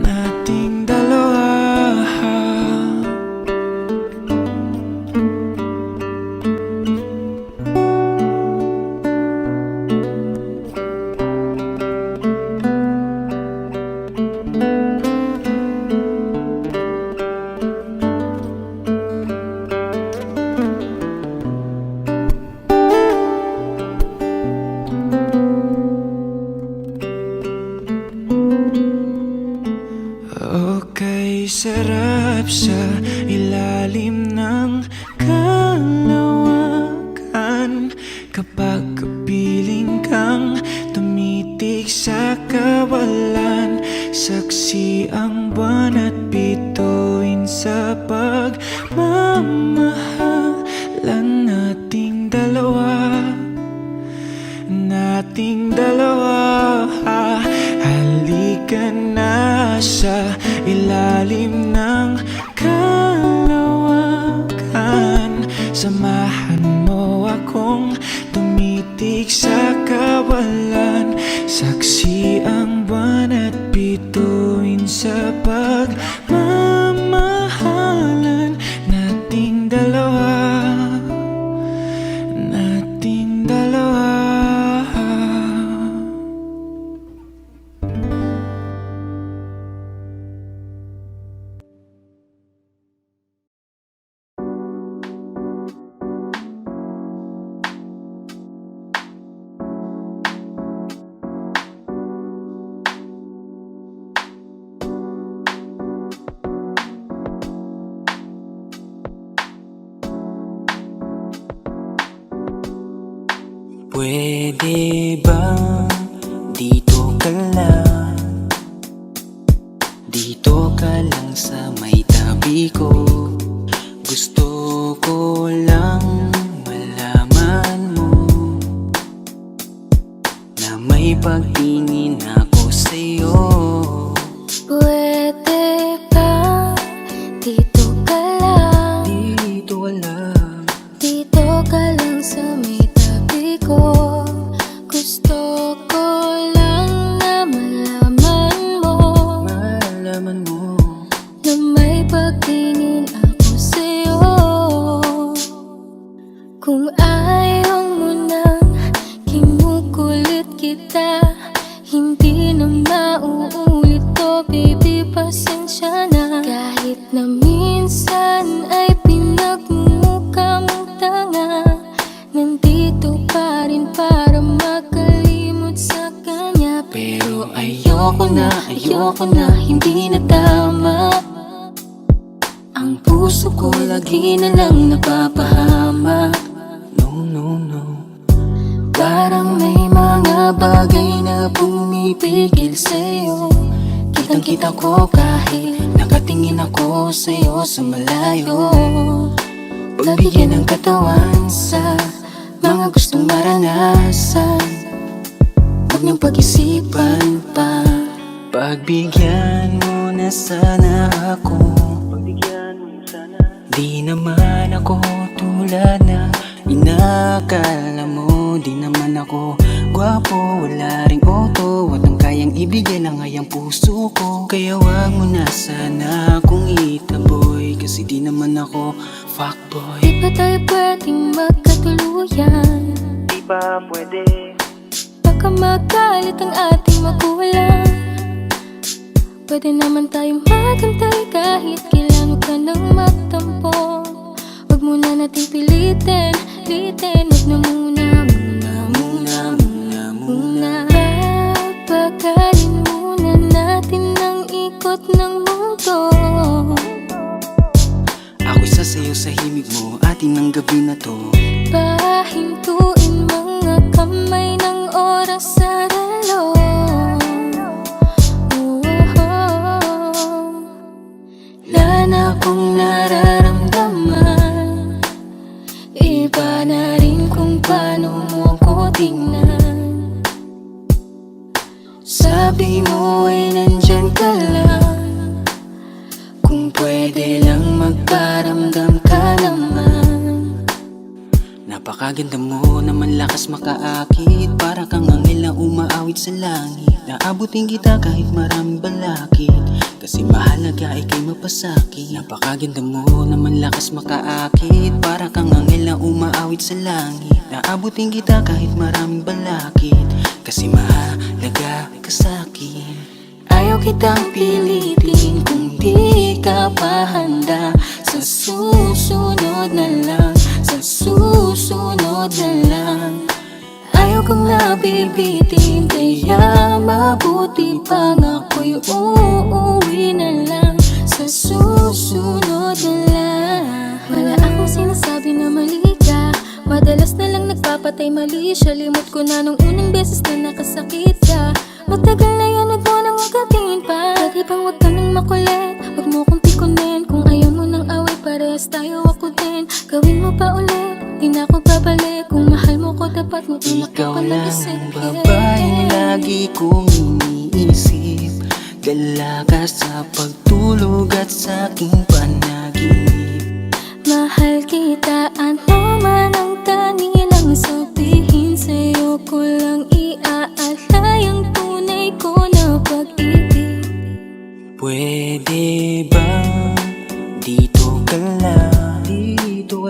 Nating dalawa. Okay, sarap sa ilalim ng kalawakan. Kapag kapiling kang tumitig sa kawalan, saksi ang buwan at bituin sa pagmamahalan nating dalawa. Nating dalawa, halika na sa ilalim ng kalawakan. Samahan mo akong tumitig sa kawalan, saksi ang buwan at bituin sa pagmamahalan nating dalawa. Nating dalawa. Pwede bang dito ka lang? Dito ka lang sa may tabi ko. Gusto ko lang malaman mo na may pagtingin ako sa'yo. Pwede ba dito ka lang? Dito ka lang. Dito ka lang sa may tabi ko. Gusto ko lang na malaman mo, Malaman mo na may pagtingin ako sa'yo. Kung ayaw mo nang kinukulit kita, hindi na mauulit to, baby, pasensya na. Kahit na minsan ay pinagmumukha mong tanga, nandito pa rin para makalimot sa kanya. Pero ayoko na, hindi na tama. puso ko lagi na lang napapahamak. Parang may mga bagay na pumipigil sa'yo. Kitang-kita ko kahit nakatingin ako sa'yo sa malayo. Pagbigyan ng katawan sa mga gustong maranasan, huwag niyong pag-isipan pa. Pagbigyan mo na sana ako. Di naman ako tulad na inakala mo. Di naman ako gwapo, wala ring auto, at ang kayang ibigay lang ay ang puso ko. Kaya wag mo na sana akong itaboy, kasi di naman ako fuckboy. Di ba tayo pwedeng magkatuluyan? Di ba pwede? Baka magalit ang ating magulang. Pwede naman tayong magantay kahit kailan ka nang magtampo. Huwag mo na natin pilitin, huwag na muna. Papagalin muna natin ang ikot ng mundo. Ako'y sasayaw sa himig mo, atin ang gabi na to. Pahintuin mga kamay ng oras sa relo. Wala na akong nararamdaman. Iba na rin kung paano mo ko tingnan. Sabi mo ay nandyan ka lang, kung pwede lang magparamdam ka naman. Napakaganda mo naman, lakas makaakit, para kang anghel na umaawit sa langit. Naabutin kita kahit maraming balakid, kasi mahalaga ay kay mapasakit. Napakaganda mo naman, lakas makaakit, para kang anghel na umaawit sa langit. Naabutin kita kahit maraming balakid, kasi mahalaga ka sa'kin. Ayaw kitang pilitin kung di ka pa handa. Sa susunod na lang, sa susunod na lang. Ayaw kong nabibitin, kaya mabuti pang ako'y uuwi na lang. Sa susunod na lang. Wala akong sinasabi na mali ka, madalas na lang nagpapatay mali siya. Limot ko na nung unang beses na nakasakit ka. Matagal na yan, huwag mo nang ugatingin pa. Pwede bang huwag ka nang makulit, huwag mo kong pikunin. Kung ayaw mo nang away, parehas tayo ako din. Gawin mo pa ulit, di na ako babalik. Kung mahal mo ko, dapat mo Ikaw lang ang babaeng lagi kong iniisip. Dala ka sa pagtulog at sa aking panaginip. Mahal kita, ano man ang kanilang sabihin. Sa'yo ko lang iaalay ang tunay ko na pag-ibig. Pwede ba dito ka lang, dito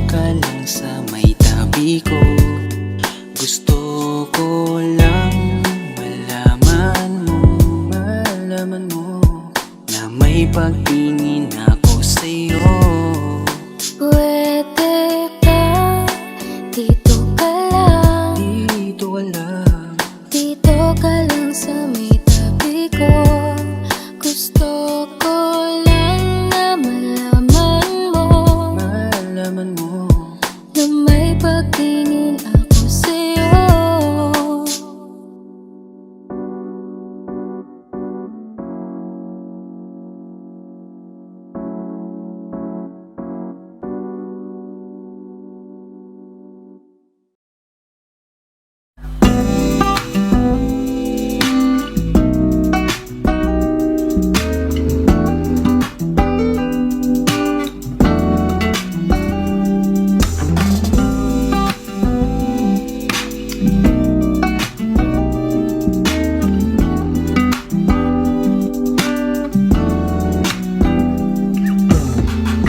ka lang sa may tabi ko. Gusto ko lang malaman mo na may pagtingin ako sa'yo. Pwede ba dito ka lang, dito ka lang sa may tabi ko. Gusto ko lang na malaman mo na may pagtingin ako sa'yo.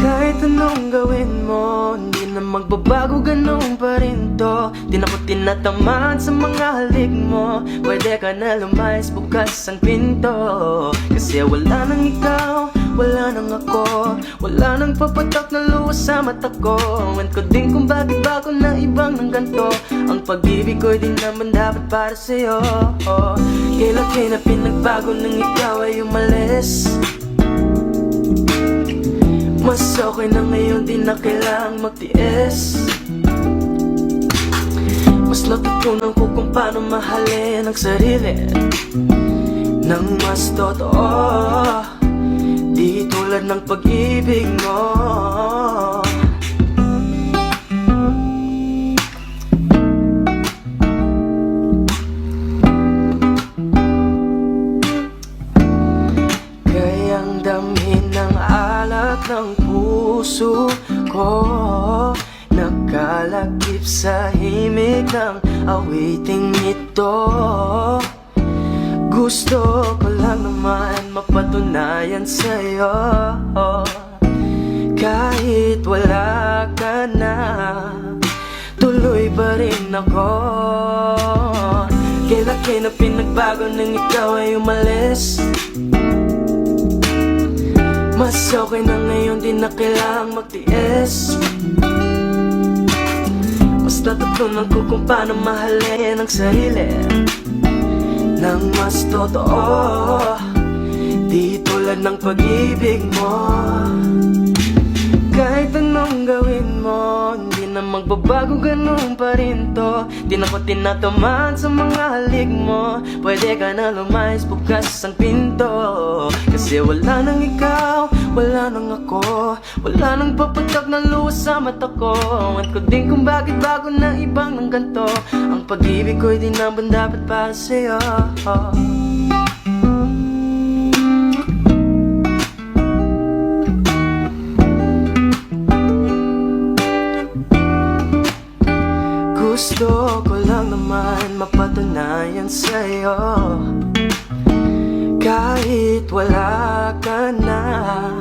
Kahit anong gawin mo, hindi na magbabago, ganun pa rin to. Di na ko tinatamaan sa mga halik mo. Pwede ka na lumayas, bukas ang pinto. Kasi wala nang ikaw, wala nang ako, wala nang papatak na luwas sa mata ko. Ewan ko din kung bakit ba ako na ibang ng ganto. Ang pag-ibig ko'y di naman dapat para sa'yo. Kailan kayo na pinagbago nang ikaw ay umalis. Mas okay na ngayon, di na kailangang magtiis. Mas natutunan ko kung paano mahalin ang sarili nang mas totoo, di tulad ng pag-ibig mo. Kayang damhin ng alat ng puso ko, nakalakip sa himig ng awiting ito. Gusto ko lang naman mapatunayan sa'yo, kahit wala ka na, tuloy pa rin ako. Kailan na pinagbago nang ikaw ay umalis. Mas okay na ngayon, di na kailangang magtiis. Mas natutunan ko kung paano mahalin ang sarili nang mas totoo, di tulad ng pag-ibig mo. Kahit anong gawin mo, hindi na magbabago, ganun pa rin to. Di na ko tinatamaan sa mga halik mo. Pwede ka na lumayas, bukas ang pinto. Kasi wala nang ikaw, wala nang ako, wala nang papatak na luwas sa mata ko. At ko din kung bakit bago na ibang ng ganto. Ang pag-ibig ko'y di naman dapat para sa'yo. Gusto ko lang naman mapatunayan sa'yo, kahit wala ka na,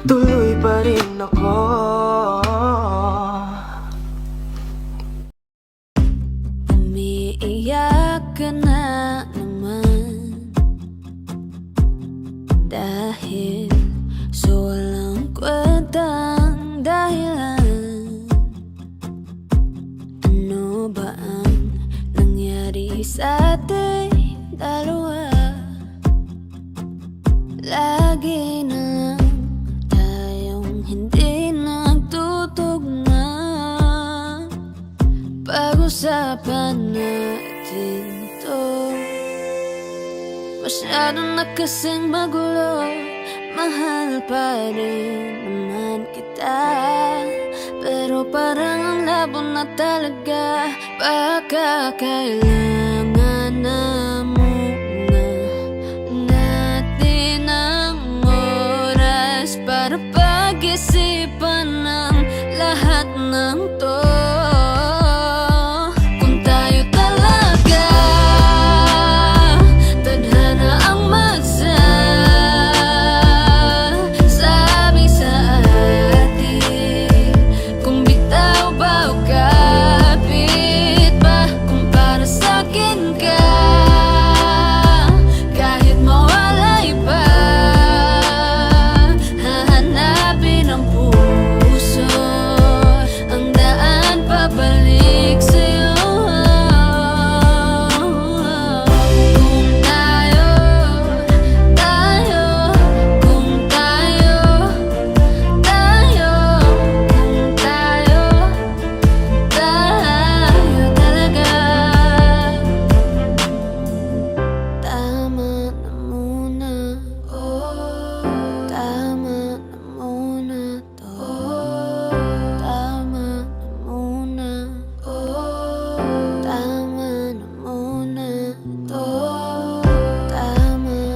tuloy pa rin ako. Umiiyak ka na naman dahil sa walang kwentang dahilan. Ano ba ang nangyari sa ating dalawa? Lagi na lang tayong hindi nagtutugma. Pag-usapan natin to, masyado na kasing magulo. Mahal pa rin naman kita, pero parang ang labo na talaga. Baka kailangan na muna natin ang oras para pag-isipan ng lahat ng to. Kung tayo talaga tadhana ang magsasabi sa atin, kung bitaw ba o kapit ba, kung para sa'kin ka, kahit mawalay pa, hahanapin ang puso, ang daan pabalik sa'yo. Kung tayo, kung tayo, kung tayo talaga, tama na muna. Tama na muna to. Tama na muna. Tama na muna to. Tama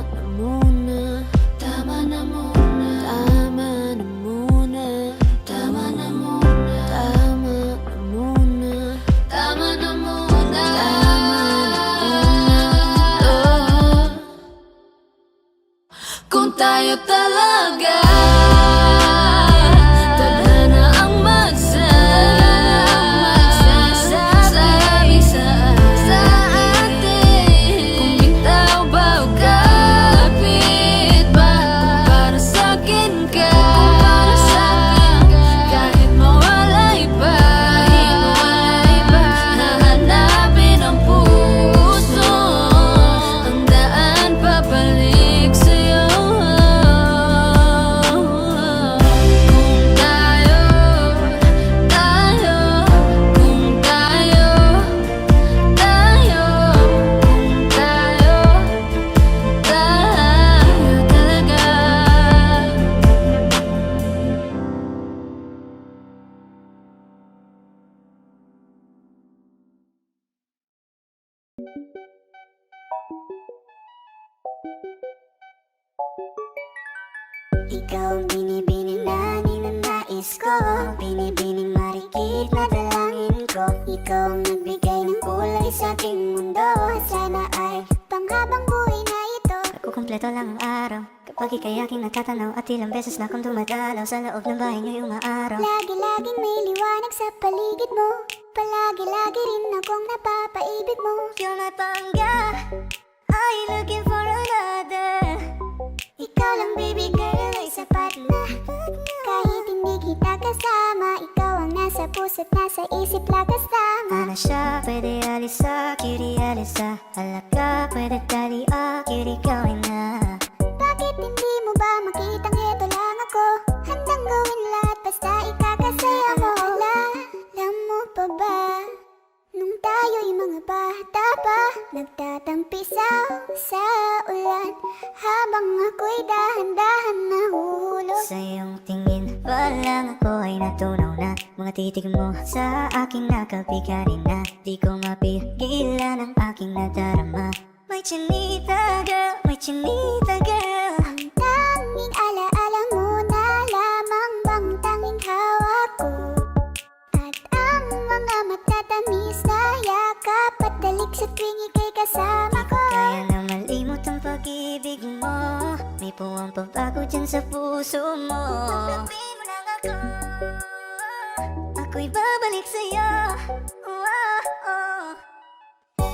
na muna. Tama na muna. Tama na muna. Tama na muna. Tama na muna. Tama na muna. Kung tayo talaga tadhana ang magsasabi sa atin, kung bitaw ba o kapit ba, para sa'kin ka, kahit mawalay pa, hahanapin ang puso, ang daan pabalik sa'yo. Ikaw ang binibining na ninanais ko, binibining marikit na dalangin ko. Ikaw ang nagbigay ng kulay sa aking mundo. Sana ay panghabang buhay na ito. Nakukumpleto lang ang araw kapag ika'y aking natatanaw, at ilang beses na akong dumadalaw sa loob ng bahay niyo'y umaaraw. Lagi-laging may liwanag sa paligid mo, palagi-lagi rin akong napapaibig mo. You're my pangga, are you looking for another? Ikaw lang baby girl ay sapat na. Kahit hindi kita kasama, ikaw ang nasa puso't nasa isip lakas tama. Ano siya, pwede alisa, cutie alisa. Halaka, pwede dali, cutie gawin na. Bakit hindi mo ba makitang heto lang ako? Handang gawin lahat basta ikakasaya mo. Alam mo pa ba, nung tayo'y mga bata pa, nagtatampisaw sa ulan habang ako'y dahan-dahan nahuhulog. Sa iyong tingin pa lang ako ay natunaw na. Mga titig mo sa aking nakabigarin na. Di ko mapigilan ang aking nadarama. May chinita girl, may chinita girl. Ang tanging alaala mo na lamang bang tanging hawak ko. At ang mga matatamis na yakap at dalik sa tuwing ika'y kasama ko. Kaya na malimot ang pag-ibig mo, may puwang pagbago dyan sa puso mo. Pagsabihin mo lang ako, ako'y babalik sa'yo.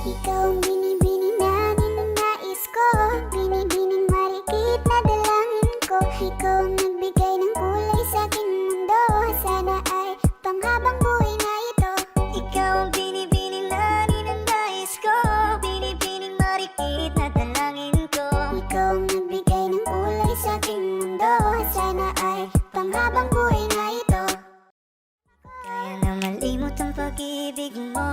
Ikaw ang binibining na ninanais ko, binibining marikit na dalangin ko. Ikaw ang nagbigay ng kulay sa aking mundo. Sana ay panghabang buhay na ito. Ikaw ang binibining na ninanais ko, binibining marikit na dalangin ko. Ikaw ang nagbigay ng kulay sa aking mundo. Sana ay panghabang buhay na ito. Kaya na malimot ang pag-ibig mo,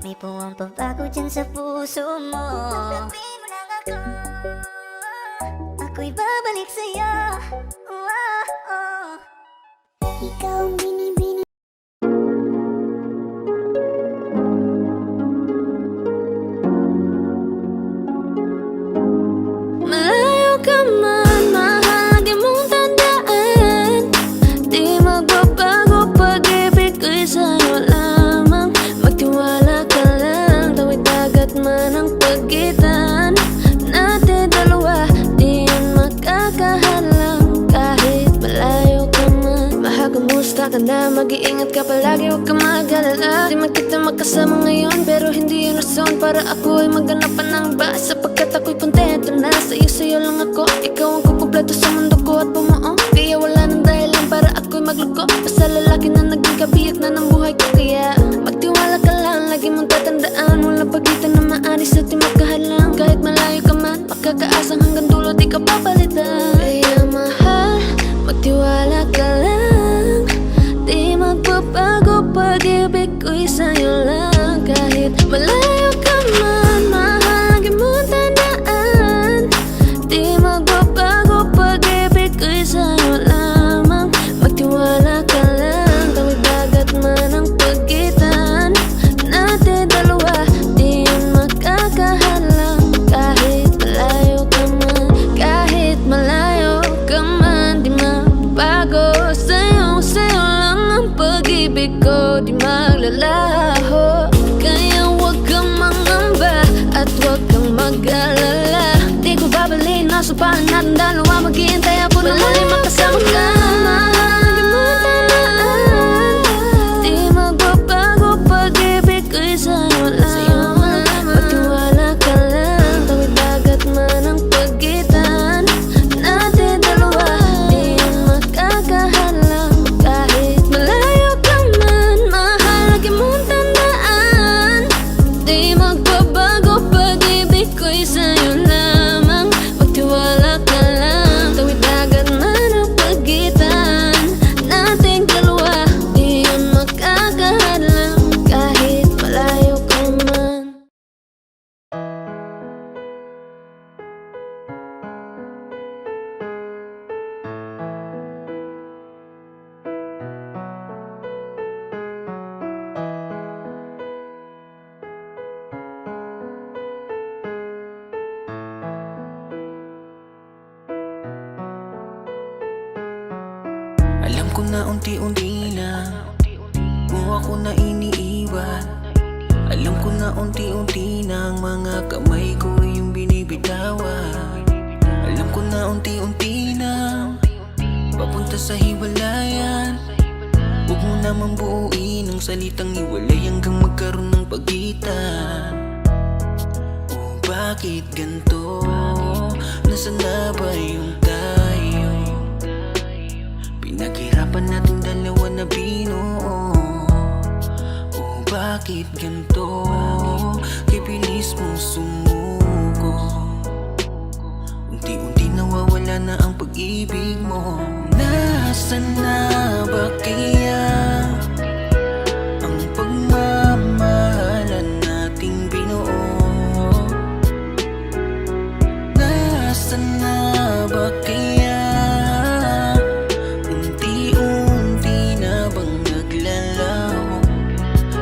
may puwang pagbago dyan sa puso mo. Pagsabihin mo lang ako, ako'y babalik sa'yo. Ikaw ang binibining. Malayo ka man, mahal, di mong tandaan. Di magbabago pag-ibig ko'y sa'yo lamang. Magtiwala ka lang, tawid dagat man ang pagitan natin dalawa, di yan makakahalang. Kahit malayo ka man, mahal, kumusta ka na? Mag-iingat ka palagi, huwag ka mag-alala. Di man kita magkasama ngayon, pero hindi yun rason para ako ay maghanap pa ng iba. Sapagkat ako'y kontento na sa'yo lang ako. Ikaw ang kukumpleto sa mundo ko at bumuo. Kaya wala nang dahilan para ako'y magluko. Basta lalaki na naging kabiyak na ng buhay ko. Kaya magtiwala ka lang, lagi mong tatandaan, walang pagitan na maaris at di magkahalang. Kahit malayo ka man, makakaasang hanggang dulo di ka papalitan. Kaya mahal, magtiwala ka lang. Di magbabago pag-ibig ko'y sa'yo lang. Kahit malayo ka man, mahal, lagi mong tandaan. Di magbabago pag-ibig ko'y sa'yo lamang. Magtiwala ka lang, tawid dagat man ang pagitan natin dalawa, di yan makakahalang. Kahit malayo ka man, kahit malayo ka man, di magbabago sa'yo lang ang pag-ibig ko, di maglalaho. Kaya huwag kang mangamba at huwag kang mag-alala. Di ko babalik, nasa palan natin dalawa, maghihintay ako na muli makasama ka. Di mo tandaan, di magbabago pag-ibig ko'y sa'yo lamang. Magtiwala ka lang, tawid dagat man ang pagitan natin dalawa, di yan makakahalang. Kahit malayo ka man, mahal, lagi mong tandaan. Di magbabago pag-ibig ko'y sa'yo lamang. Magtiwala ka lang, tawid dagat man ang pagitan ko na unti-unti na mo ako na iniiwan. Alam ko na unti-unti na ang mga kamay ko yung binibitawan. Alam ko na unti-unti na papunta sa hiwalayan. Huwag mo naman buuin ang salitang hiwalay hanggang magkaroon ng pagitan. Oh, bakit ganito? Nasaan na ba yung tayo? Pinaghirapan natin dalawa na binuo. Oh, bakit ganito? Kaya bilis mo sumuko. Unti-unti nawawala na ang pag-ibig mo. Nasaan na ba kaya ang pagmamahalan nating binuo? Nasaan na ba kaya unti-unti na bang naglalaho?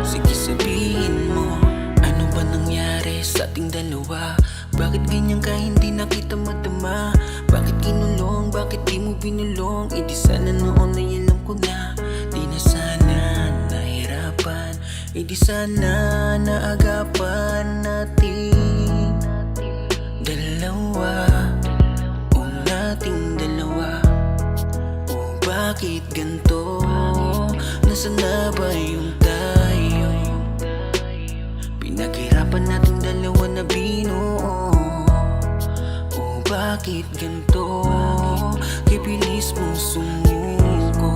Sige sabihin mo, ano ba nangyari sa ating dalawa? Bakit ganyan ka hindi na kita madama? Bakit kinulong? Bakit di mo binulong? E di sana noon ay alam ko na. Di na sana nahirapan. E di sana naagapan natin dalawa. O nating dalawa. O bakit ganito? Nasaan na ba yung tayo? Pinaghirapan natin dalawa na binuo. Oh, bakit ganito? Kaya bilis mo sumuko.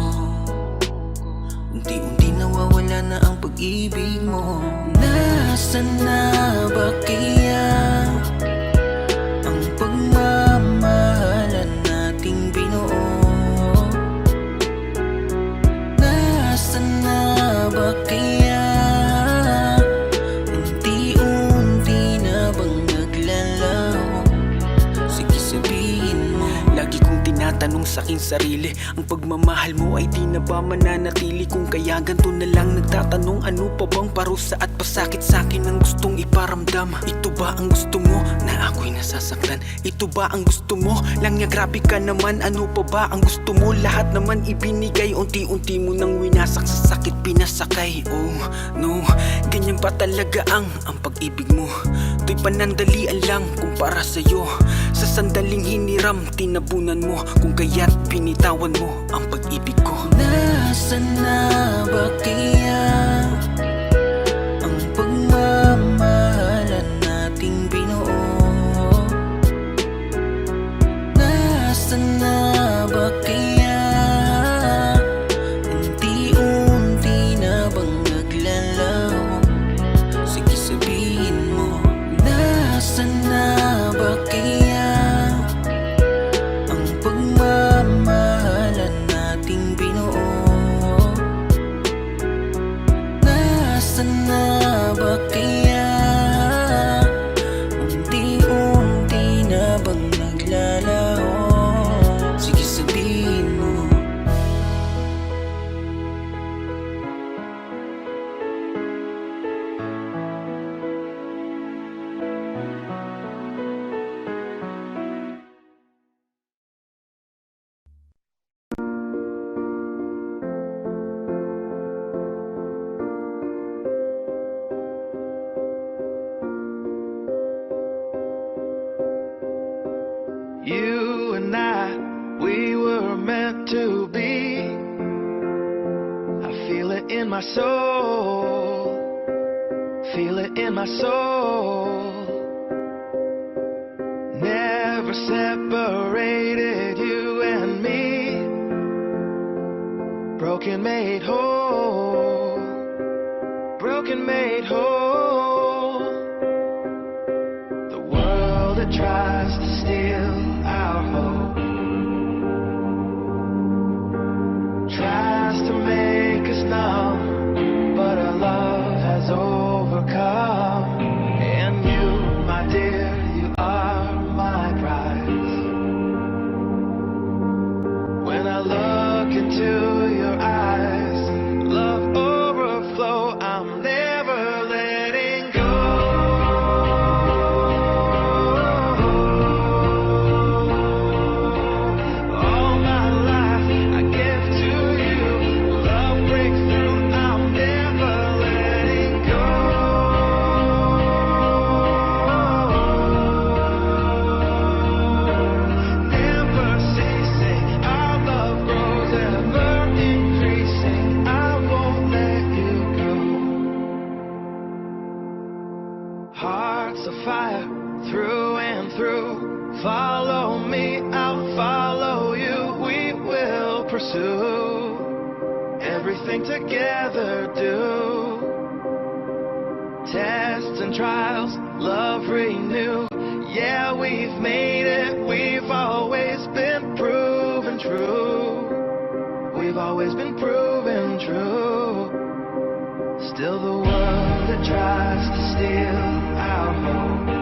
Unti-unti nawawala na ang pag-ibig mo. Nasaan na ba kaya ang pagmamahalan nating binuo? Nasaan na ba kaya unti-unti na bang naglalaho? Sige sabihin mo. Lagi kong tinatanong sa'king sarili, ang pagmamahal mo ay di na ba mananatili? Kung kaya ganito na lang nagtatanong, ano pa bang parusa at pasakit sa'kin ang gustong iparamdam? Ito ba ang gusto mo na ako'y nasasaktan? Ito ba ang gusto mo? Lang niya grabe ka naman, ano pa ba ang gusto mo? Lahat naman ibinigay, unti-unti mo nang winasak sa sakit pinasakay. Oh no, ganyan pa talaga ang pag-ibig mo. To'y panandalian lang kumpara sa'yo. Sa sandaling hiniram, tinabunan mo. Kung kaya't pinitawan mo ang pag-ibig ko. Nasaan na ba kaya ang pagmamahalan nating binuo? Nasaan na ba kaya unti-unti na bang naglalaho? Sige sabihin mo. Nasaan na ba kaya ang pagmamahalan nating binuo? Nasaan na ba kaya unti-unti na bang naglalaho? Sige sabihin mo. You and I, we were meant to be. I feel it in my soul. Feel it in my soul. Never separated, you and me. Broken made whole. Broken made whole. The world that tries to steal our hope tries to make us numb, but our love has overcome. And you, my dear, you are my prize. When I look into your eyes, love overflow, I'm never letting go. All my life I give to you. pursue, everything together do. Tests and trials, love renew. Yeah, we've made it, we've always been proven true. We've always been proven true. Still the world that tries to steal our hope